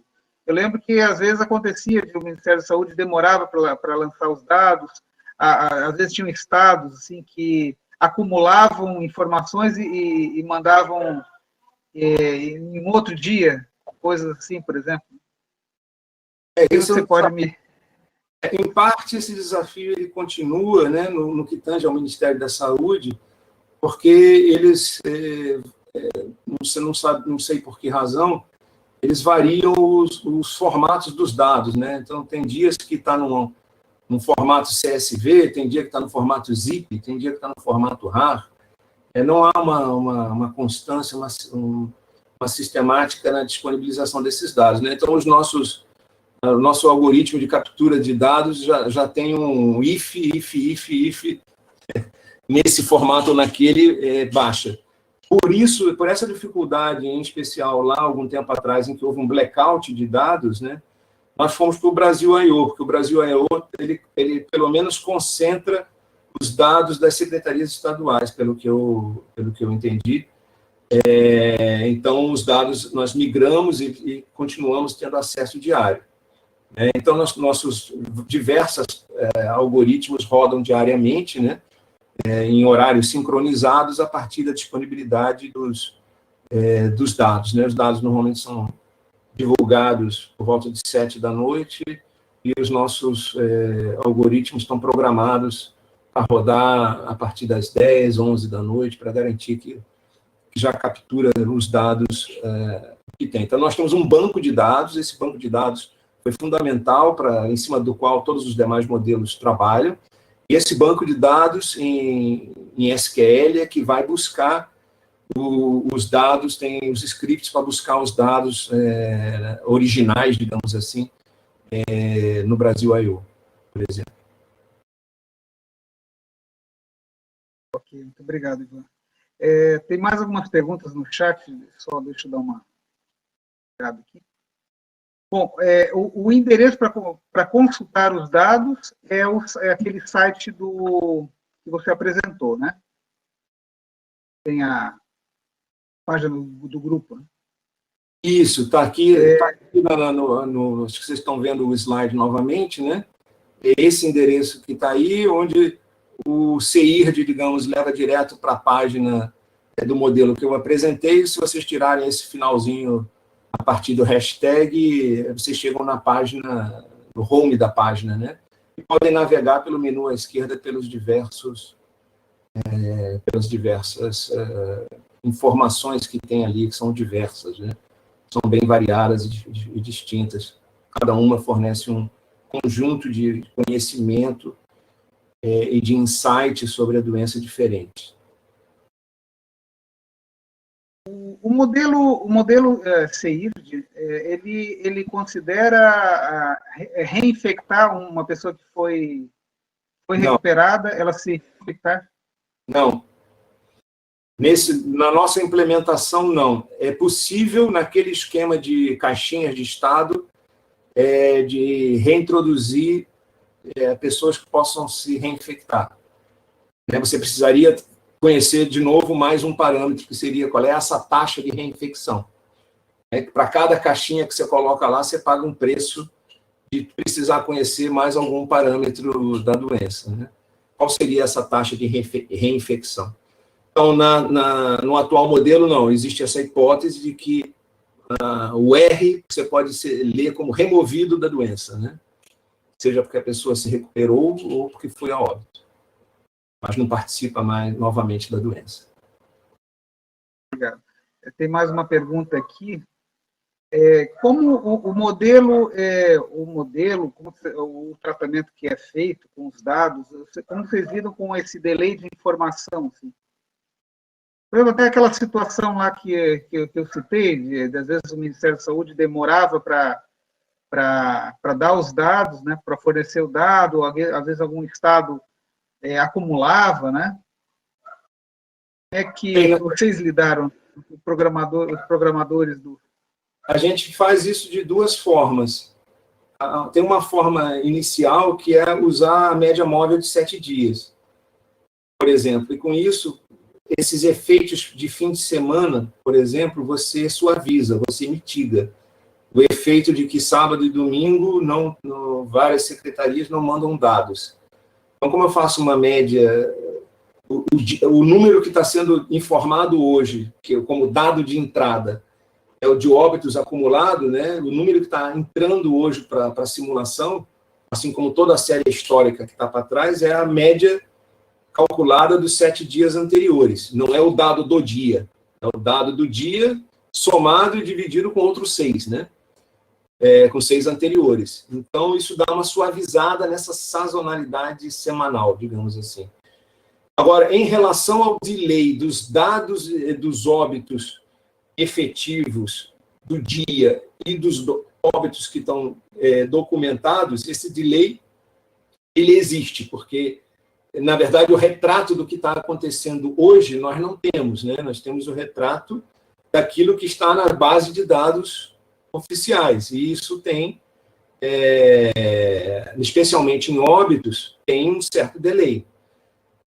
eu lembro que às vezes acontecia de o Ministério da Saúde demorava para lançar os dados, às vezes tinham estados assim, que acumulavam informações e mandavam em outro dia, coisas assim, por exemplo. Isso você pode me... Em parte, esse desafio ele continua, né, no que tange ao Ministério da Saúde, porque eles, você não sei por que razão, eles variam os formatos dos dados, né? Então, tem dias que está num formato CSV, tem dia que está no formato ZIP, tem dia que está no formato RAR. Não há uma constância, uma sistemática na disponibilização desses dados, né? Então, o nosso algoritmo de captura de dados já tem um if, nesse formato ou naquele, baixa. Por essa dificuldade, em especial, lá, algum tempo atrás, em que houve um blackout de dados, né, nós fomos para o Brasil I/O, porque o Brasil I/O, ele pelo menos concentra os dados das secretarias estaduais, pelo que eu entendi. Então, os dados, nós migramos e continuamos tendo acesso diário. Então, nossos diversos algoritmos rodam diariamente, né, em horários sincronizados a partir da disponibilidade dos dados. Né? Os dados normalmente são divulgados por volta de 7 da noite e os nossos algoritmos estão programados a rodar a partir das 10, 11 da noite para garantir que já captura os dados que tem. Então, nós temos um banco de dados, esse banco de dados foi fundamental em cima do qual todos os demais modelos trabalham, e esse banco de dados em SQL é que vai buscar os dados, tem os scripts para buscar os dados originais, digamos assim, no Brasil I/O, por exemplo. Ok, muito obrigado, Ivan. Tem mais algumas perguntas no chat, só deixa eu dar uma olhada aqui. Bom, o endereço para consultar os dados é aquele site que você apresentou, né? Tem a página do grupo, né? Isso, está aqui, acho que vocês estão vendo o slide novamente, né? é esse endereço que está aí, onde o CIRD, digamos, leva direto para a página do modelo que eu apresentei. Se vocês tirarem esse finalzinho a partir do hashtag, vocês chegam na página, no home da página, né? E podem navegar pelo menu à esquerda pelas diversas informações que tem ali, que são diversas, né? São bem variadas e distintas. Cada uma fornece um conjunto de conhecimento e de insight sobre a doença diferente. O modelo CIRD, ele considera reinfectar uma pessoa que foi recuperada, ela se infectar? Não. Na nossa implementação, não. É possível, naquele esquema de caixinhas de estado, de reintroduzir pessoas que possam se reinfectar. Você precisaria conhecer de novo mais um parâmetro, que seria qual é essa taxa de reinfecção. Para cada caixinha que você coloca lá, você paga um preço de precisar conhecer mais algum parâmetro da doença, né? Qual seria essa taxa de reinfecção? Então, no atual modelo, não. Existe essa hipótese de que o R você pode ler como removido da doença, né? Seja porque a pessoa se recuperou ou porque foi a óbito, mas não participa mais novamente da doença. Obrigado. Tem mais uma pergunta aqui. Como o modelo, o tratamento que é feito com os dados, como vocês lidam com esse delay de informação? Assim? Por exemplo, até aquela situação lá que eu citei, às vezes o Ministério da Saúde demorava para dar os dados, né, para fornecer o dado, às vezes algum estado acumulava, né? Como é que vocês lidaram, os programadores do... A gente faz isso de duas formas. Tem uma forma inicial, que é usar a média móvel de 7 dias, por exemplo, e com isso, esses efeitos de fim de semana, por exemplo, você suaviza, você mitiga. O efeito de que sábado e domingo várias secretarias não mandam dados. Então, como eu faço uma média, o número que está sendo informado hoje, que como dado de entrada, é o de óbitos acumulado, né? O número que está entrando hoje para a simulação, assim como toda a série histórica que está para trás, é a média calculada dos 7 dias anteriores. Não é o dado do dia, é o dado do dia somado e dividido com outros 6, né? Com 6 anteriores. Então, isso dá uma suavizada nessa sazonalidade semanal, digamos assim. Agora, em relação ao delay dos dados dos óbitos efetivos do dia e dos óbitos que estão documentados, esse delay, ele existe, porque, na verdade, o retrato do que está acontecendo hoje nós não temos, né? Nós temos o retrato daquilo que está na base de dados oficiais, e isso tem, especialmente em óbitos, tem um certo delay.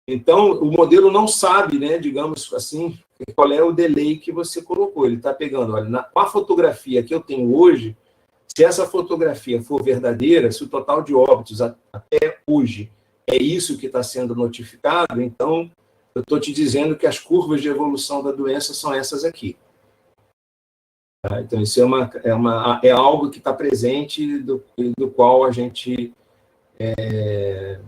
Então, o modelo não sabe, né, digamos assim, qual é o delay que você colocou. Ele está pegando, olha, com a fotografia que eu tenho hoje, se essa fotografia for verdadeira, se o total de óbitos até hoje é isso que está sendo notificado, então eu estou te dizendo que as curvas de evolução da doença são essas aqui. Tá? Então, isso é algo que está presente, do qual a gente,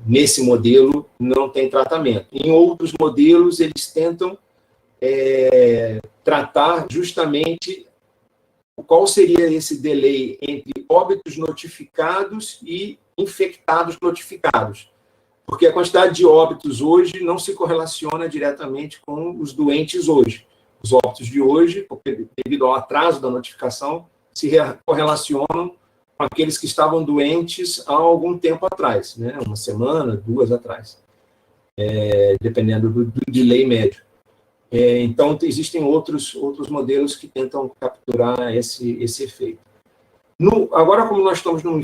nesse modelo, não tem tratamento. Em outros modelos, eles tentam tratar justamente qual seria esse delay entre óbitos notificados e infectados notificados. Porque a quantidade de óbitos hoje não se correlaciona diretamente com os doentes hoje. Os óbitos de hoje, devido ao atraso da notificação, se correlacionam com aqueles que estavam doentes há algum tempo atrás, né? 1 semana, 2 atrás, dependendo do delay médio. Então, existem outros modelos que tentam capturar esse efeito. Agora, como nós estamos num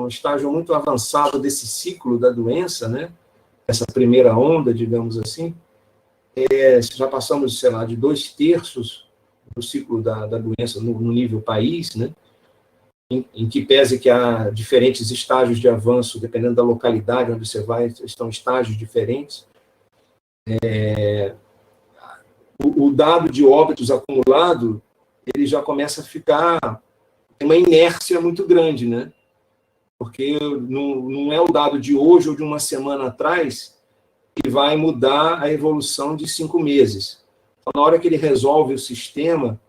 estágio muito avançado desse ciclo da doença, né? Essa primeira onda, digamos assim, já passamos, sei lá, de 2/3 do ciclo da doença no nível país, né? em que pese que há diferentes estágios de avanço, dependendo da localidade onde você vai, estão estágios diferentes, o dado de óbitos acumulado, ele já começa a ficar uma inércia muito grande, né? Porque não é o dado de hoje ou de uma semana atrás que vai mudar a evolução de 5 meses. Então, na hora que ele resolve o sistema,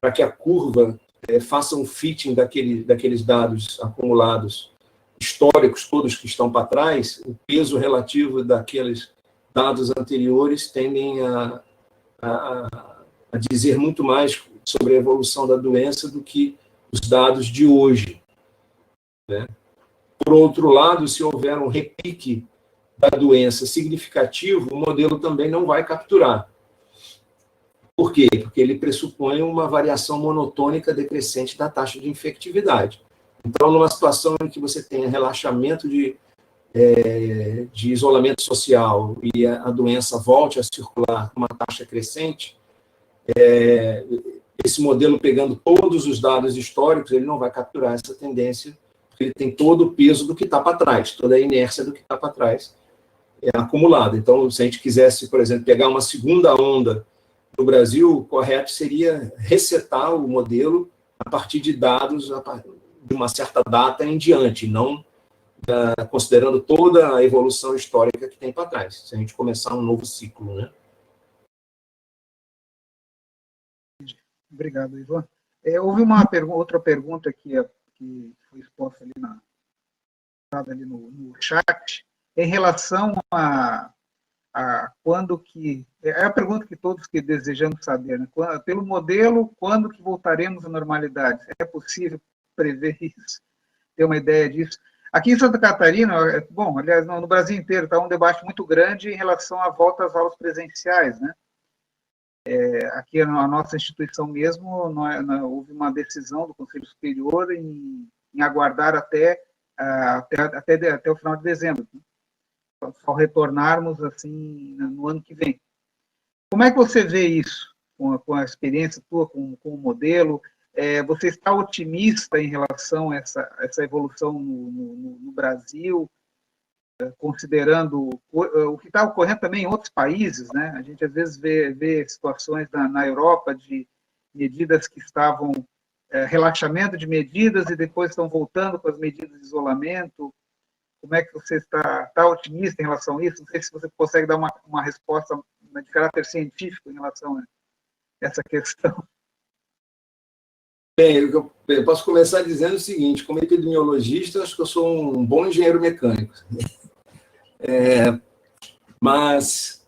para que a curva faça um fitting daqueles dados acumulados históricos, todos que estão para trás, o peso relativo daqueles dados anteriores tendem a dizer muito mais sobre a evolução da doença do que os dados de hoje, né? Por outro lado, se houver um repique da doença significativo, o modelo também não vai capturar. Por quê? Porque ele pressupõe uma variação monotônica decrescente da taxa de infectividade. Então, numa situação em que você tenha relaxamento de isolamento social e a doença volte a circular com uma taxa crescente, esse modelo, pegando todos os dados históricos, ele não vai capturar essa tendência, porque ele tem todo o peso do que está para trás, toda a inércia do que está para trás acumulada. Então, se a gente quisesse, por exemplo, pegar uma segunda onda no Brasil, o correto seria resetar o modelo a partir de dados de uma certa data em diante, não considerando toda a evolução histórica que tem para trás, se a gente começar um novo ciclo, né? Obrigado, Ivan. Houve outra pergunta que foi exposta ali no chat, em relação a quando que... É a pergunta que todos que desejamos saber, né? Pelo modelo, quando que voltaremos à normalidade? É possível prever isso? Ter uma ideia disso? Aqui em Santa Catarina, bom, aliás, no Brasil inteiro, está um debate muito grande em relação à volta às aulas presenciais, né? Aqui na nossa instituição mesmo, houve uma decisão do Conselho Superior em aguardar até o final de dezembro, né? Só retornarmos assim no ano que vem. Como é que você vê isso, com a experiência tua, com o modelo? Você está otimista em relação a essa evolução no Brasil, considerando o que está ocorrendo também em outros países, né? A gente às vezes vê situações na Europa de medidas que estavam relaxamento de medidas e depois estão voltando com as medidas de isolamento. Como é que você está otimista em relação a isso? Não sei se você consegue dar uma resposta de caráter científico em relação a essa questão. Bem, eu posso começar dizendo o seguinte: como epidemiologista, acho que eu sou um bom engenheiro mecânico. Mas,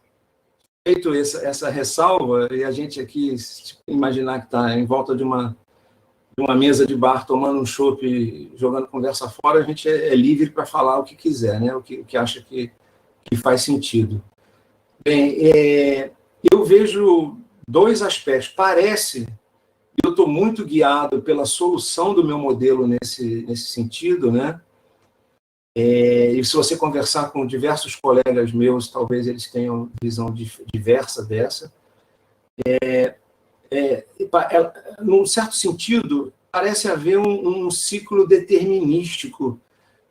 feito essa ressalva, e a gente aqui imaginar que está em volta de uma mesa de bar, tomando um chopp, jogando conversa fora, a gente é livre para falar o que quiser, né? O que acha que faz sentido. Bem, eu vejo dois aspectos. Parece, eu estou muito guiado pela solução do meu modelo nesse sentido, né? E se você conversar com diversos colegas meus, talvez eles tenham visão diversa dessa. Num certo sentido, parece haver um ciclo determinístico.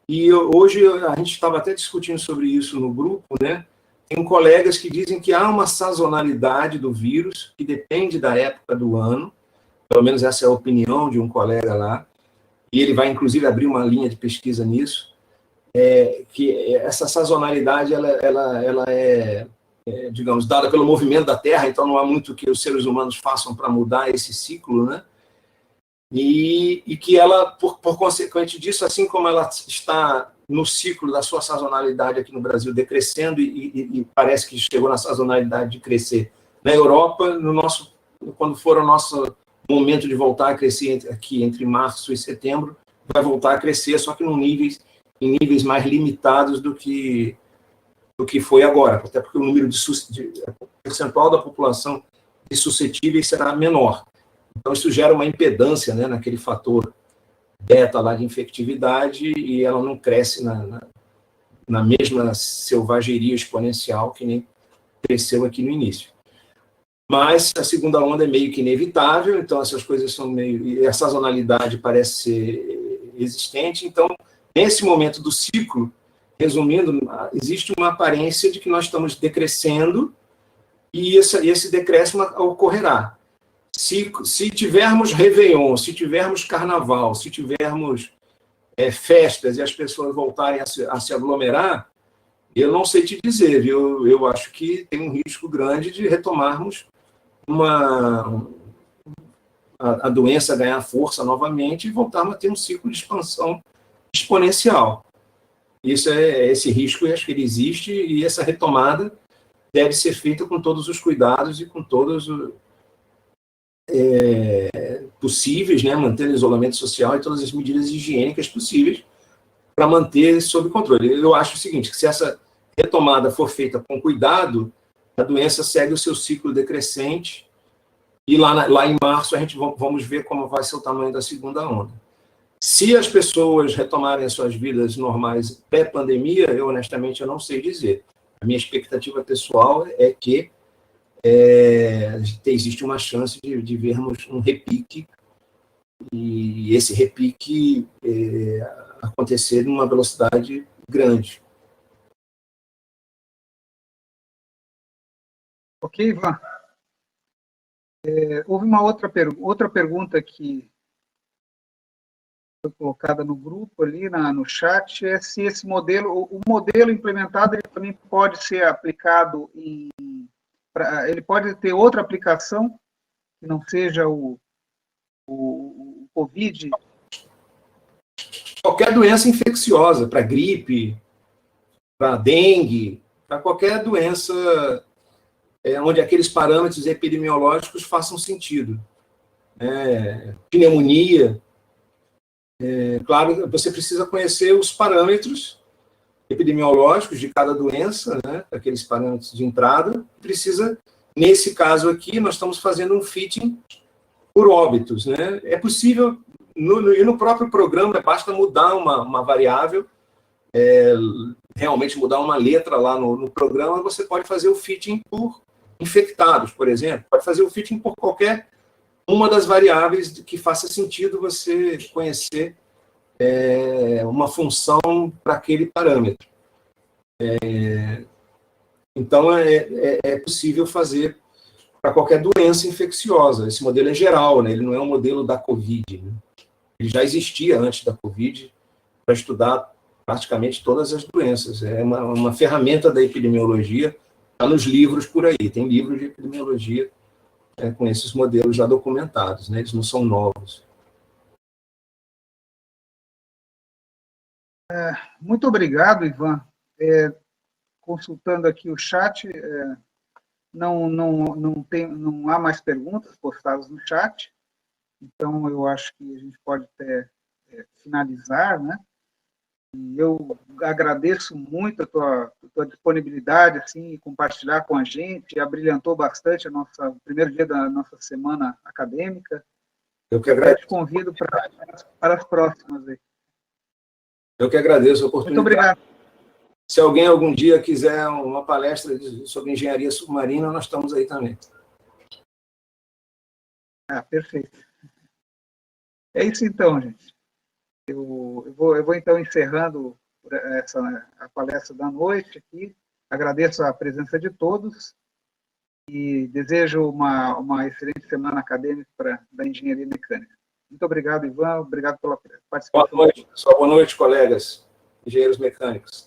E hoje a gente estava até discutindo sobre isso no grupo, né? Tem colegas que dizem que há uma sazonalidade do vírus que depende da época do ano, pelo menos essa é a opinião de um colega lá, e ele vai, inclusive, abrir uma linha de pesquisa nisso, que essa sazonalidade ela é, digamos, dada pelo movimento da Terra, então não há muito que os seres humanos façam para mudar esse ciclo, né? E que ela, por consequente disso, assim como ela está no ciclo da sua sazonalidade aqui no Brasil decrescendo e parece que chegou na sazonalidade de crescer na Europa, quando for o nosso momento de voltar a crescer aqui entre março e setembro, vai voltar a crescer, só que em níveis mais limitados do que foi agora, até porque o número o percentual da população de suscetíveis será menor. Então, isso gera uma impedância, né, naquele fator beta lá de infectividade, e ela não cresce na mesma selvageria exponencial que nem cresceu aqui no início. mas a segunda onda é meio que inevitável, então essas coisas são meio... E a sazonalidade parece ser existente, então, nesse momento do ciclo, resumindo, existe uma aparência de que nós estamos decrescendo e esse decréscimo ocorrerá. Se tivermos Réveillon, se tivermos Carnaval, se tivermos festas e as pessoas voltarem a se aglomerar, eu não sei te dizer, viu? Eu acho que tem um risco grande de retomarmos a doença ganhar força novamente e voltarmos a ter um ciclo de expansão exponencial. Esse risco, eu acho que ele existe, e essa retomada deve ser feita com todos os cuidados e com todos os possíveis, né, mantendo o isolamento social e todas as medidas higiênicas possíveis para manter sob controle. Eu acho o seguinte, que se essa retomada for feita com cuidado, a doença segue o seu ciclo decrescente, e lá em março a gente vamos ver como vai ser o tamanho da segunda onda. Se as pessoas retomarem as suas vidas normais pré-pandemia, honestamente eu não sei dizer. A minha expectativa pessoal é que existe uma chance de vermos um repique, e esse repique acontecer numa velocidade grande. Ok, Ivan. Houve uma outra pergunta que foi colocada no grupo ali, no chat, é se esse modelo, o modelo implementado, ele também pode ser aplicado ele pode ter outra aplicação que não seja o COVID? Qualquer doença infecciosa, para gripe, para dengue, para qualquer doença onde aqueles parâmetros epidemiológicos façam sentido. Pneumonia, claro, você precisa conhecer os parâmetros epidemiológicos de cada doença, né, aqueles parâmetros de entrada, precisa, nesse caso aqui, nós estamos fazendo um fitting por óbitos, né? É possível, e no próprio programa, basta mudar uma variável, realmente mudar uma letra lá no programa, você pode fazer o fitting por infectados, por exemplo, pode fazer o fitting por qualquer uma das variáveis que faça sentido você conhecer uma função para aquele parâmetro. Então, é possível fazer para qualquer doença infecciosa. Esse modelo é geral, né? Ele não é um modelo da COVID. Né? Ele já existia antes da COVID para estudar praticamente todas as doenças. É uma ferramenta da epidemiologia, está nos livros por aí. Tem livros de epidemiologia com esses modelos já documentados, né? Eles não são novos. Muito obrigado, Ivan. Consultando aqui o chat, não há mais perguntas postadas no chat, então eu acho que a gente pode até finalizar, né? E eu agradeço muito a tua disponibilidade, assim, compartilhar com a gente, abrilhantou bastante o primeiro dia da nossa semana acadêmica. Eu que agradeço. Te convido para as próximas aí. Eu que agradeço a oportunidade. Muito obrigado. Se alguém algum dia quiser uma palestra sobre engenharia submarina, nós estamos aí também. Perfeito. É isso então, gente. Eu vou então encerrando a palestra da noite aqui. Agradeço a presença de todos e desejo uma excelente semana acadêmica da engenharia mecânica. Muito obrigado, Ivan. Obrigado pela participação. Boa noite, pessoal. Boa noite, colegas engenheiros mecânicos.